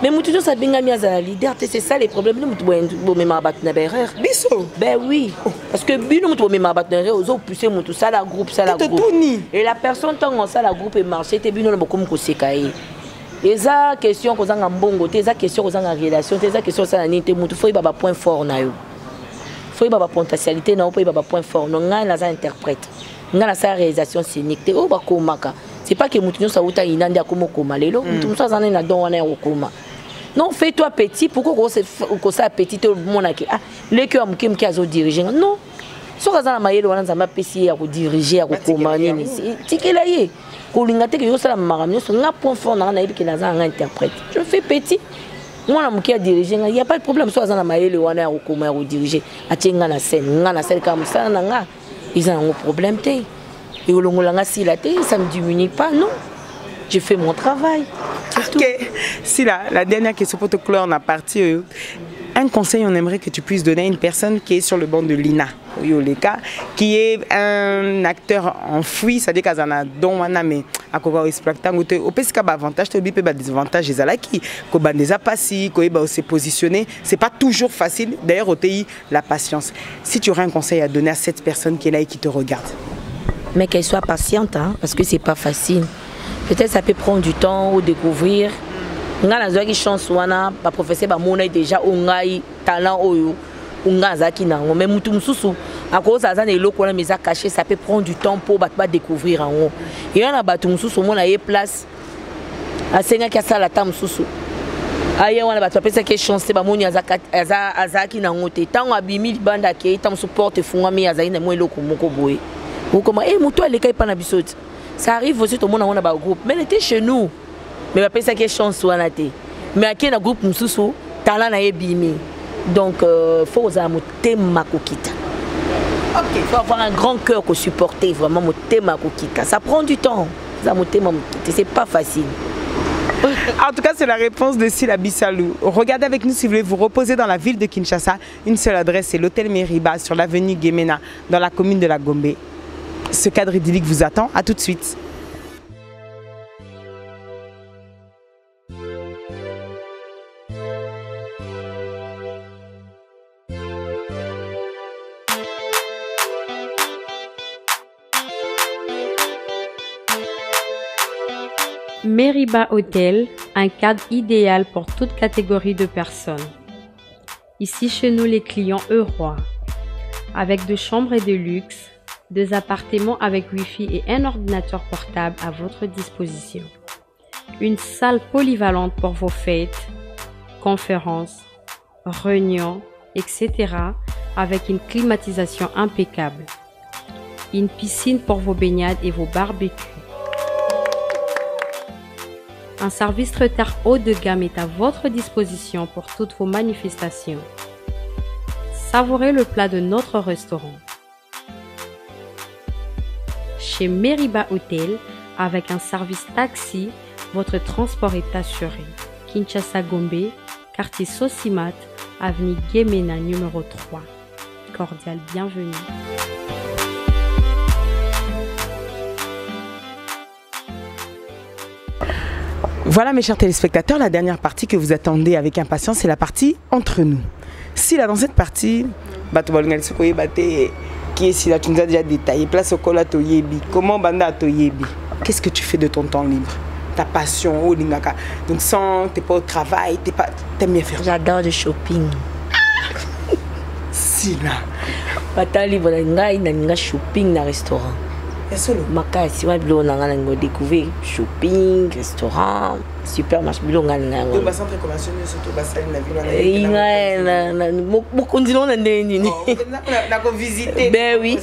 Mais nous toujours ça bien mis à leader, c'est ça les problèmes nous nous même abattre na erreur. Biso. Ben oui. Parce que bi nous même abattre erreur aux autres pousser tout ça la groupe et la personne tant ça la groupe et marché te bi nous beaucoup ko sekaye. Eza question ko zanga mbongo, eza question ko zanga relation, eza question ça na te mutu foi baba point fort na yo. Foi baba potentialité na foi baba point fort. Non nga na interprète. Nga na sa réalisation scénique te o ba ko maka. C'est pas que mutu ça uta inandi akomo koma lelo, mutu ça zana na don wana ya koma. Non, fais-toi petit, pourquoi on s'est petit tout le monde qui les cœurs qui a dirigé. Non. So kaza na mayelo wana nzamba pesi ya ko diriger ya ko komani ni. Tikela ye. Ko lingate ke yo sala maramyo so nga point fort na na yebiki na za nga interprète. Je fais petit. Moi na muki a diriger, il y a pas de problème so kaza na mayelo wana ya ko koma ya ko diriger. Atenga na scène comme ça na nga. Ils ont un problème té. Et au longo langa si la té, ça me diminue pas non. Je fais mon travail. Ok. Si la dernière question pour te clore on a parti. Un conseil, on aimerait que tu puisses donner à une personne qui est sur le banc de l'INA, qui est un acteur enfoui, c'est-à-dire qu'il y a un don, mais à quoi il se plaque tant, au plus qu'il y a avantage, il y a des avantages, il y a des passi, il y a se positionner. C'est pas toujours facile. D'ailleurs, au pays, la patience. Si tu aurais un conseil à donner à cette personne qui est là et qui te regarde. Mais qu'elle soit patiente, hein, parce que c'est pas facile. Peut-être ça peut prendre du temps ou découvrir. Nga na qui chance wana ba professeur ba mona déjà ongai talent oyo unga zaki nango mais mutu mususu à cause ça na eloko na meza caché ça peut prendre du temps pour ba découvrir en haut et on a batu mususu mona ye place a senga ki sala ta mususu aye wana batu pesa que chance ba moni azaki nango te tango abimi banda ke tam support funga mi azaki na mo eloko moko boye ou comment mutu ale kai pa na bisoti. Ça arrive aussi tout le monde a un groupe. Mais elle était chez nous. Mais après ça, quelle chance soit été. Mais à quel groupe nous sous talent na ebimi. Donc faut avoir mon thème makokita. OK. Faut avoir un grand cœur pour supporter vraiment mon thème makokita. Ça prend du temps. Ça mon thème makokita, c'est pas facile. En tout cas, c'est la réponse de Sila Bissalou. Regardez avec nous si vous voulez vous reposer dans la ville de Kinshasa. Une seule adresse, c'est l'hôtel Meriba sur l'avenue Gemena, dans la commune de la Gombe. Ce cadre idyllique vous attend. À tout de suite. Meriba Hotel, un cadre idéal pour toute catégorie de personnes. Ici chez nous, les clients heureux, avec 2 chambres et de luxe, 2 appartements avec Wi-Fi et un ordinateur portable à votre disposition. Une salle polyvalente pour vos fêtes, conférences, réunions, etc. avec une climatisation impeccable. Une piscine pour vos baignades et vos barbecues. Un service traiteur haut de gamme est à votre disposition pour toutes vos manifestations. Savourez le plat de notre restaurant. Chez Meriba Hotel, avec un service taxi, votre transport est assuré. Kinshasa Gombe, quartier Sosimat, avenue Gemena numéro 3. Cordial bienvenue. Voilà mes chers téléspectateurs, la dernière partie que vous attendez avec impatience, c'est la partie entre nous. Si là dans cette partie, qui est si là tu nous as déjà détaillé, place au cola toyebi, comment banda toyebi, qu'est-ce que tu fais de ton temps libre? Ta passion, oh lingaka. Donc sans, t'es pas au travail, t'aimes bien faire. J'adore le shopping. Si là. Pata libre na shopping na restaurant. Makasi wa bilo na ngana ngo découvrir shopping, restaurant, supermarché bilo ngana ngo. Ba centre conventionnel surtout ba salle na ville na mokondino na ndeni ni. Na ko visiter. Ben oui.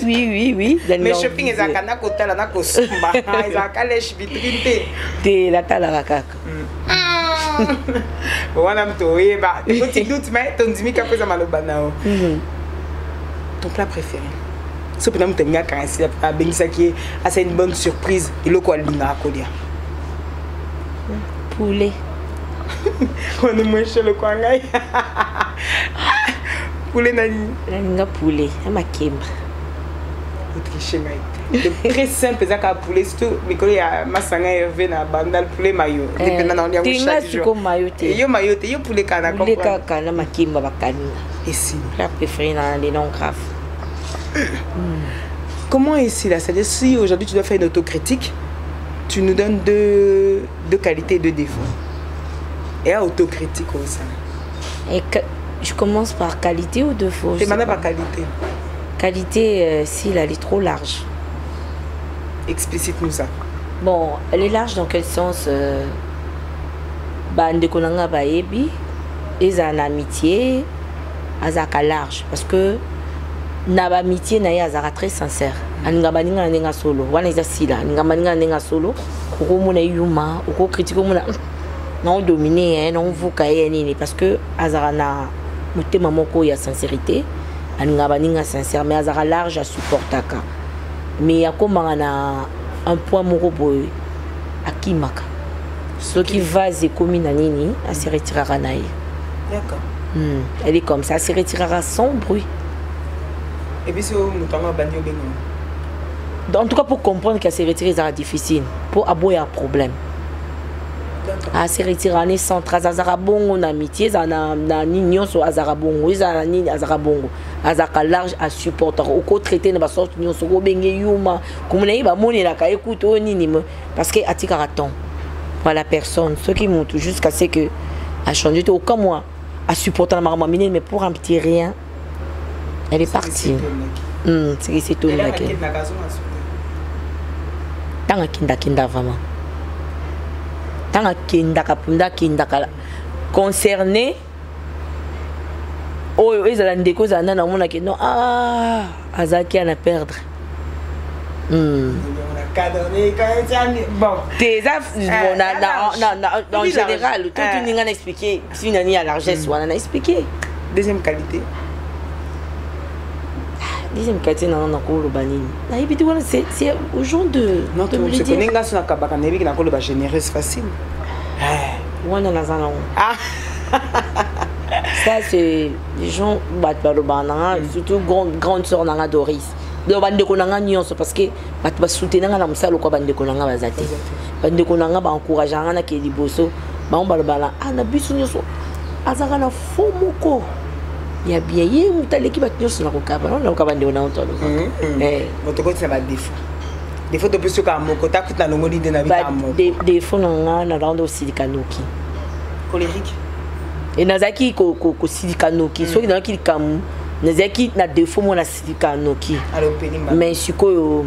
Mais shopping ezaka na kotala na ko sumba, ezaka lèche vitrine te la tala kaka. Wana mto yeba, petit doute mais ton dimi ka pesa maloba nao. Ton plat préféré? Ce que tu as c'est une bonne surprise. Et le quoi poulet. On est moins chez le quoi. Poulet nani. Poulet, ma kemba. C'est très simple ça ka poulet surtout mais quand il y a masanga Hervé na bandal poulet mayo. Dépendant dans les chaque jour. Yo mayo te yo poulet kana comprendre. Poulet kana ma kemba bakani. Et si la préférée dans les noms graves. Comment est-ce là? C'est-à-dire si aujourd'hui tu dois faire une autocritique, tu nous donnes deux qualités et 2 défauts. Et à autocritique aussi. Et je commence par qualité ou défaut? C'est maintenant par qualité. Qualité, si elle est trop large. Explicite-nous ça. Bon, elle est large dans quel sens? Ndekonanga baebi, ils ont une amitié, azaka large parce que na ba amitié na ya zara très sincère aninga baninga na solo wana iza sila ninga baninga na solo ko mona yuma ko critique mona non dominer non vuka nini parce que azara na mutema moko ya sincérité aninga baninga sincère mais azara large à supportaka mais yakoma na un point moko boy akimaka ce qui va se commis na nini a se retirera naï. D'accord. Elle est comme ça, elle se retirera sans bruit. Et puis, en tout cas, pour comprendre qu'elle s'est retirée, c'est difficile. Pour aboyer un problème. Elle s'est retirée sans trace. Azarabongo, en amitié, en union sur Azarabongo. Azarabongo. Azaka large à supporter. Au côté traité, ne va sortir union sur Obenge Yuma. Comme on a eu la monnaie, la écoute au ninime. Parce qu'elle a tiré à temps. Pour la personne. Ce qui monte jusqu'à ce que a changé. Aucun mois à supporter la maman, mais pour un petit rien. Elle est partie. C'est tout. Tant kinda vraiment. Tant kinda concerné. Oh, ils ont des causes à non, ah, Azaki à perdre. Bon. En général, tout le monde a expliqué. Si on a la largesse, on a expliqué. Deuxième qualité. Deuxième qualité, c'est aux gens de. Non, tu connais la généreuse facile. On a Ah. Ça, c'est les gens, surtout grande soeur Nanga Doris. Donc, parce que je soutenir la msalo kwa bande konanga bazate. Bande konanga ba encourageant na ke liboso. Ba on balobala na biso nyoso. Azaka na fomoko. Ya bien ye mutaleki ba nyoso na kokaba. Na kokaba nde na otolo. Votre c'est ma défaut. Défaut de plus que moko ta kuta longo de na vida moko. Défaut nanga na rando aussi kanoki. Colérique. Et nazaki ko silikanoki. Soki na ki kamu. Nazaki na défaut mon silikanoki. Mais sikoyo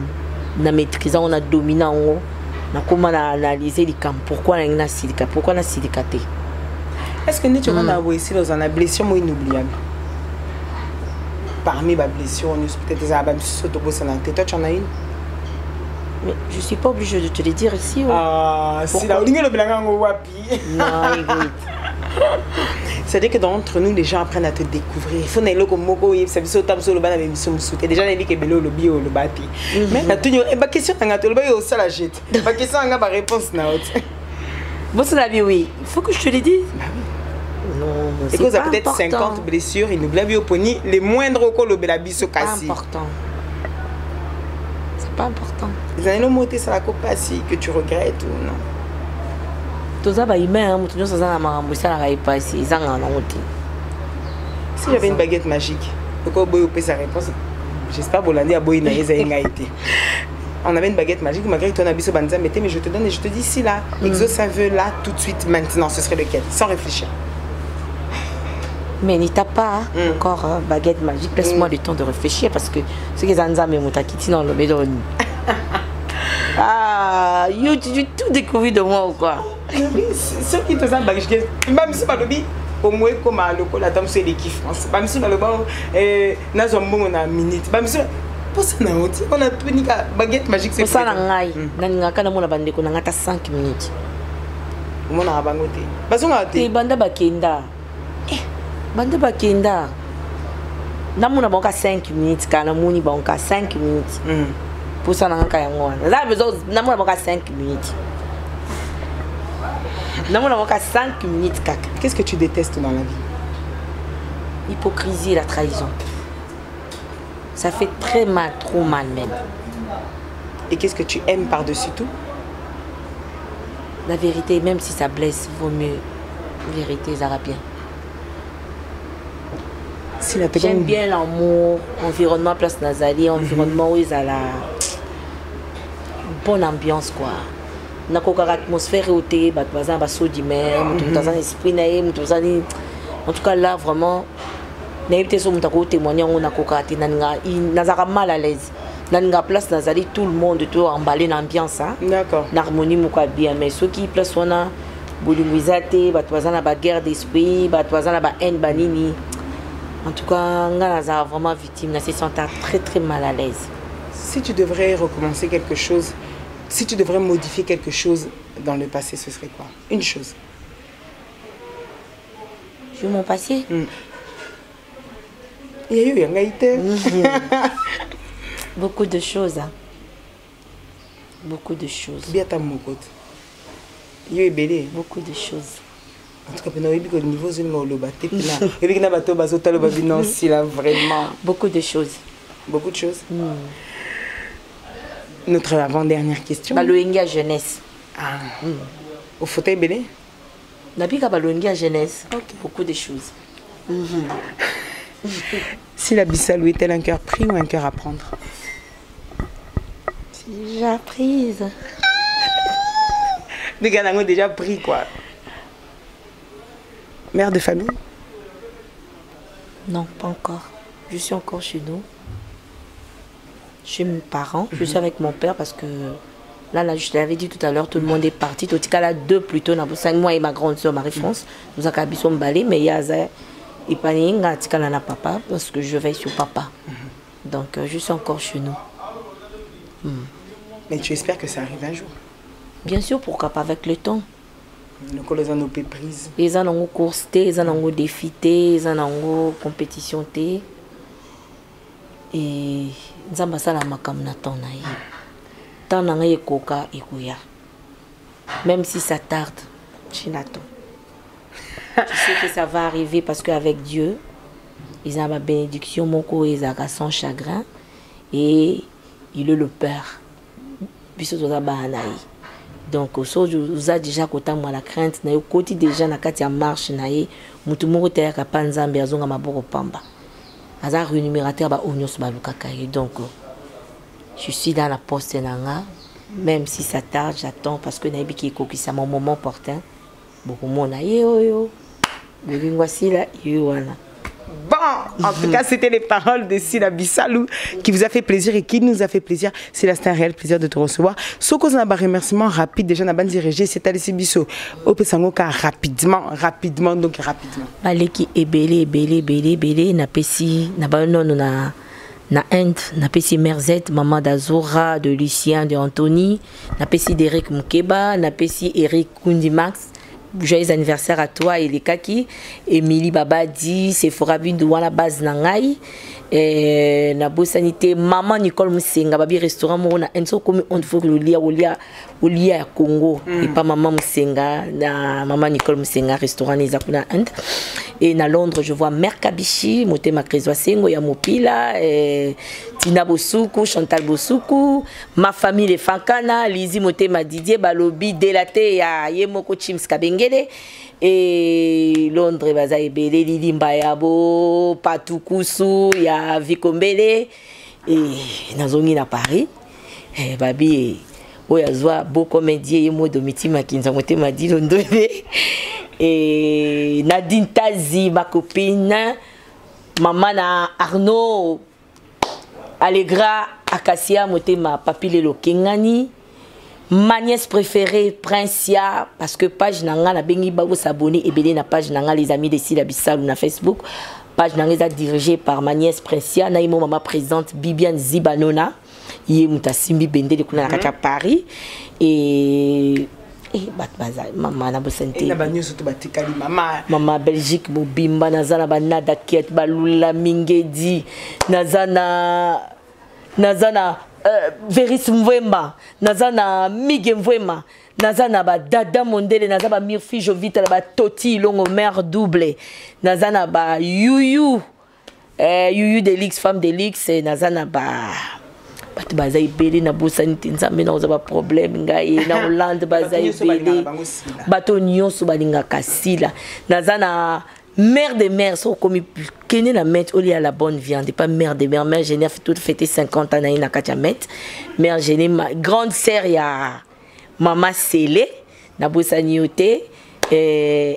na maîtriser on a dominant na comment analyser les camps. Pourquoi na silika? Pourquoi na silikate? Est-ce que nous tu as aussi dans une blessure inoubliable? Parmi les blessures, peut-être des abats sur santé. Toi tu en as une? Mais je suis pas obligée de te le dire ici. Ah, c'est la ligne le blanc wapi. Non, écoute. C'est-à-dire que d'entre nous, les gens apprennent à te découvrir. Il faut que comme moko, ça veut dire que le ban même son soute. Déjà les que belo le bio le bati. Mais la tenue, ma question nga to le ba yo ça la jette. Ma question nga ba réponse na autre. Bon c'est la vie oui. Il faut que je te le dise. Bah oui. Non, c'est que ça peut-être 50 blessures, il nous blâme au poni, les moindres que le belabi se casse. C'est important. C'est pas important. Les années moté ça la coupe si que tu regrettes ou non. Tout ça, si j'avais une baguette magique, sa réponse, j'espère que l'année a été. On avait une baguette magique, malgré que tu as mis banza, mais je te donne et je te dis si là, exo ça veut là, tout de suite, maintenant, ce serait lequel, sans réfléchir. Mais n'y t'a pas encore baguette magique, laisse-moi le temps de réfléchir parce que ce que Zanza me motakiti dans le médon. Ah, tu tout découvert de moi ou quoi? Ceux qui te ont baguette, même si Balobi, au moins comme à l'école, la dame c'est les kiffs. Même si Balobi, n'a pas une minute. Même si pour ça, on a tout une baguette magique. C'est ça, n'a pas de bande qu'on a 5 minutes. On a bangoté. Parce qu'on a été. Bande bakenda. Bande bakenda. N'a pas 5 minutes, car n'a pas 5 minutes. Pour ça, n'a pas n'a pas 5 minutes. N'a pas 5 minutes. Qu'est-ce que tu détestes dans la vie? L'hypocrisie et la trahison. Ça fait très mal, trop mal même. Et qu'est-ce que tu aimes par-dessus tout? La vérité, même si ça blesse, vaut mieux. La vérité, ça va bien. J'aime bien l'amour, environnement Place Nazali, environnement où ils ont la bonne ambiance quoi. Na koka atmosphère haute, bat bazan baso di mer, mutu esprit nae, mutu en tout cas là vraiment n'importe so mutu ko témoigner on na koka te nanga nazaka mal à l'aise. Nanga Place Nazali tout le monde tout emballé l'ambiance hein. D'accord. L'harmonie muka bien mais ceux qui place on a boulumizate, bat bazan ba guerre d'esprit, bat bazan ba haine banini. En tout cas, on a vraiment victime, on se sent très très mal à l'aise. Si tu devrais recommencer quelque chose, si tu devrais modifier quelque chose dans le passé, ce serait quoi? Une chose. Sur mon passé? Beaucoup de choses. Hein. Beaucoup de choses. Bien ta mokote. Beaucoup de choses. En tout cas, au niveau vraiment. Beaucoup de choses. Beaucoup de choses. Notre avant-dernière question. Baloenga jeunesse. Ah. Au fauteuil belé? Nabika Baloenga jeunesse. Beaucoup de choses. Si la Bissalou est-elle un cœur pris ou un cœur à prendre? Déjà prise. Les gars ont déjà pris quoi? Mère de famille? Non, pas encore. Je suis encore chez nous. Chez mes parents. Je suis avec mon père parce que là je t'avais dit tout à l'heure, tout le monde est parti. Tout cas là, 2 plutôt, 5 mois et ma grande soeur Marie-France. Nous avons habité au balai, mais il y a et pas na papa parce que je veille sur papa. Donc je suis encore chez nous. Mais tu espères que ça arrive un jour? Bien sûr, pourquoi pas avec le temps. Nous les avons prises. Ils ont une course, ils ont une défi, ils ont une compétition. Et nous avons ça la makam na ton naïe. Tant na ngaye koka ikuya. Même si ça tarde, Chinato. Tu sais que ça va arriver parce qu'avec Dieu, ils ont ma bénédiction, mon corps est sans chagrin et il est le Père. Donc, vous avez déjà côté moi la crainte, na côté déjà na kati ya marche na ye, mutu moko te ka panzambe azonga maboko pamba. Aza rémunérateur ba onyos ba lukaka. Donc, je suis dans la poste nanga, même si ça tarde, j'attends parce que na biki ko kisa mon moment opportun. Beaucoup mon aye yo. Bébé voici là yo wana. Bon, en tout cas, c'était les paroles de Sila Bissalou qui vous a fait plaisir et qui nous a fait plaisir. Sila, c'est un réel plaisir de te recevoir. Ce qu'on a un remerciement rapide, déjà, n'a pas dirigé, c'est Alessi Bisso. Au Pessangoka, rapidement. Baleki est belé, n'a pas si, n'a pas non, na Inde, n'a pas si Merzette, maman d'Azora, de Lucien, de Anthony, n'a pas si d'Eric Moukeba, n'a pas si Eric Kundimax. Joyeux anniversaire à toi et les kaki. Émilie Babadi, Sephora Bindou à la base Nangai. Na Bosanité, maman Nicole Moussenga, babi restaurant Morona, Enso comme on faut que le lia à Congo. Et pas maman Moussenga, na maman Nicole Moussenga, restaurant Nizakuna Inde. Et na Londres, je vois Mère Kabichi, Motema Krezo Sengo, Yamopila, Tina Bosuku, Chantal Bosuku, ma famille les Fankana, Lizzie Motema Didier, Balobi, Delate, ya Yemoko Chims Kabengele. Et Londres, Baza Ebele, Lili Mbayabo, Patukusu, ya Vikombele. Et Nazongi na Paris. Et Babi, Oyazwa, beau comédien, Yemo Domiti Makinza, Motema Di Londrebe. Et Nadine Tazi, ma copine, maman na Arnaud, Allegra, Acacia, Motema, Papile Lokengani, ma nièce préférée, Princia, parce que page nanga na bengi babo s'abonner et belé na page nanga les amis de Sila Bissalou na Facebook, page nanga dirigée par ma nièce Princia, naïmo maman présente Bibiane Zibanona, yé mutasimbi bende de kuna na Paris et maman na bosante maman Belgique mobimba nazana banada kiet balula mingedi nazana Veris Mvemba nazana Mige Mvema nazana ba dada mondele nazaba Mirfi Jovita ba Toti longo mère double nazana ba Yuyu Delix femme Delix nazana ba batu bazai belé na bosanité nzambe na ozaba problème ngai na Hollande bazai belé bato nyonso balinga kasila nazana mère de mère so comme kene la mettre au lit à la bonne viande pas mère de mère mère génie fait tout fêter 50 ans na Katiamet mère génie ma grande sœur ya maman Sélé na bosanioté.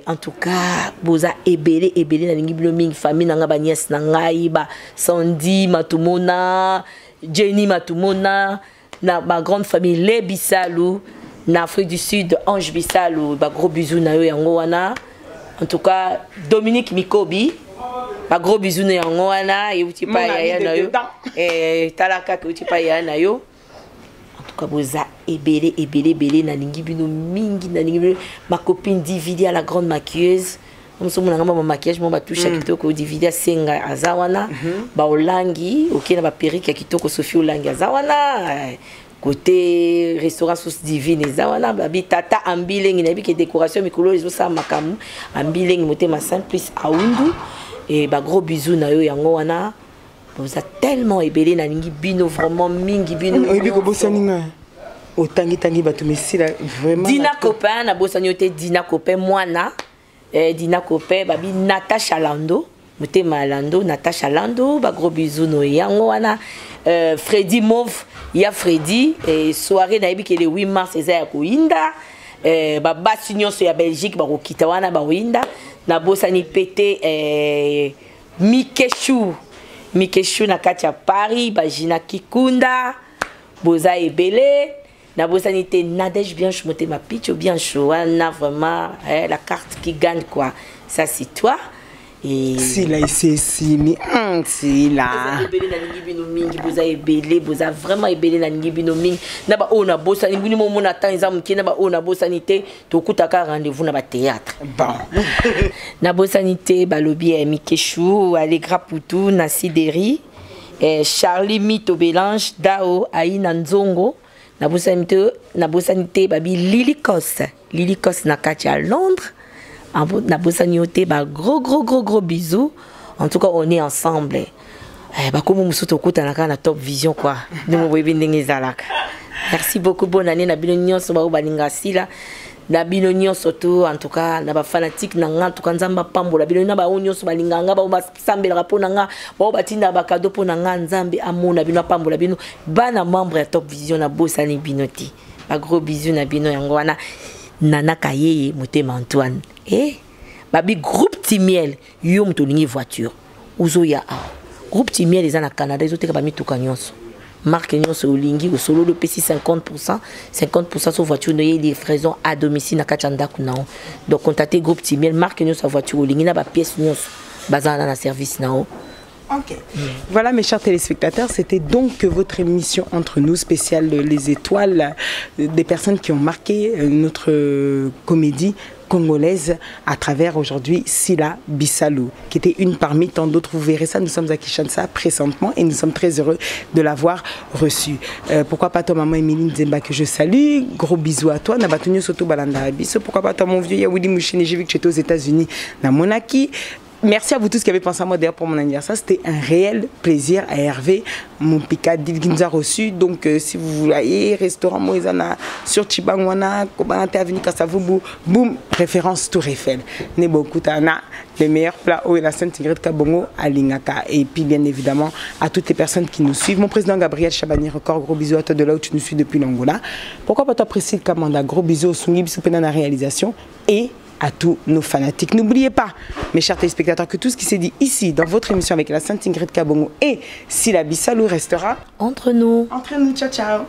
En tout cas, boza ebele na lingi blooming famille nanga ba nièce nangai ba Sandy Matumona Jenny Matumona na ma grande famille les Bissalou na Afrique du Sud Ange Bissalou ba gros bisous na yo yango wana. En tout cas Dominique Mikobi ba gros bisous na yango wana et uti pa ya na yo talaka ke uti pa ya na yo. Boza ebele na lingi bino mingi na lingi ma copine Dividi à la grande maquilleuse on se mona ngamba maquillage mo ba touche kitoko Dividi senga azawana ba olangi okena ba perruque kitoko Sophie olangi azawana côté restaurant Sauce Divine azawana babi tata ambilengi na biki décoration mikolo zo sa makamu ambilengi motema simplice aundu et ba gros bisous na yo yango wana. Vous êtes tellement ébélé na lingi bino vraiment mingi bino. Oui, biko bosaninga. O tangi batu messi là vraiment. Dina copain na bosanioté Dina copain moana. Dina copain babi Natacha Lando, mutema Lando, Natacha Lando, ba gros bisous no yango wana. Freddy Mauve, ya Freddy et soirée na yebi ke le 8 mars eza ko inda. Ba basinyo so ya Belgique ba ko kita wana ba winda. Na bosani pété Mikeshu na kati ya Paris, Bajina Kikunda, Boza Ebele, na bosanité Nadège Bianche, Motema Picho Bianche, wana vraiment la carte qui gagne quoi. Ça c'est toi. Et si là c'est si là. Boza Ebele, Boza vraiment Ebele na ngibino mingi. Na ba ona bosani buni mo mona tanza mukina ba ona bosanité to kutaka rendez-vous na ba théâtre. Bon. Na bosanité balobi Mikeshu, Allegra Poutou, Nassideri, Charlie Mito Belange, Dao, Aïna Nzongo, na bosanité babi Lilikos na kati à Londres. Na bosanité ba gros bisous. En tout cas, on est ensemble. Comme musuto kuta na Top Vision quoi. Merci beaucoup, bonne année na bino nyonso ba balinga sila. Na bino nyonso to en tout cas na ba fanatique na nga en tout cas nzamba pambola bino na ba nyonso balinga nga ba sambela po na nga ba batinda ba cadeau po na nga nzambe amona bino pambola bino bana membre ya Top Vision na bosani binoti. Ba gros bisous na bino yango wana Nana Kayeye Motema Antoine. Babi groupe Timiel yo mtolingi voiture. Uzo ya a. Groupe Timiel les na Canada ils ont ba mituka nyonso. Marque nyonso olingi au solo le PC 50% sur voiture de livraison à domicile na kachanda kunao. Donc contactez groupe Timiel marque nyonso voiture olingi na ba pièce nyonso bazana na service nao. Ok. Voilà mes chers téléspectateurs, c'était donc votre émission Entre nous spéciale Les Étoiles, des personnes qui ont marqué notre comédie congolaise à travers aujourd'hui Sila Bissalou, qui était une parmi tant d'autres. Vous verrez ça, nous sommes à Kinshasa présentement et nous sommes très heureux de l'avoir reçue. Pourquoi pas toi maman Émilie Nzemba que je salue, gros bisous à toi. Nabatunyo Soto Balanda Abiso. Pourquoi pas toi mon vieux Yaoudi Mouchini, j'ai vu que tu étais aux États-Unis, na Monaki. Merci à vous tous qui avez pensé à moi d'ailleurs pour mon anniversaire. C'était un réel plaisir à Hervé, mon Picadilly qui nous a reçus. Donc si vous voulez, restaurant Moïsana sur Chibangwana, Kobanate Avenue Kassavoubou, boum, référence Tour Eiffel. Nebo Koutana, les meilleurs plats au et la Sainte-Ingrid Kabongo à Lingaka. Et puis bien évidemment à toutes les personnes qui nous suivent. Mon président Gabriel Chabani Record, gros bisous à toi de là où tu nous suis depuis l'Angola. Pourquoi pas toi Priscille Kamanda, gros bisous au Sungi Bissoupena la réalisation et à tous nos fanatiques. N'oubliez pas, mes chers téléspectateurs, que tout ce qui s'est dit ici, dans votre émission avec la Sainte Ingrid Kabongo et Sila Bissalou restera entre nous. Entre nous, ciao, ciao.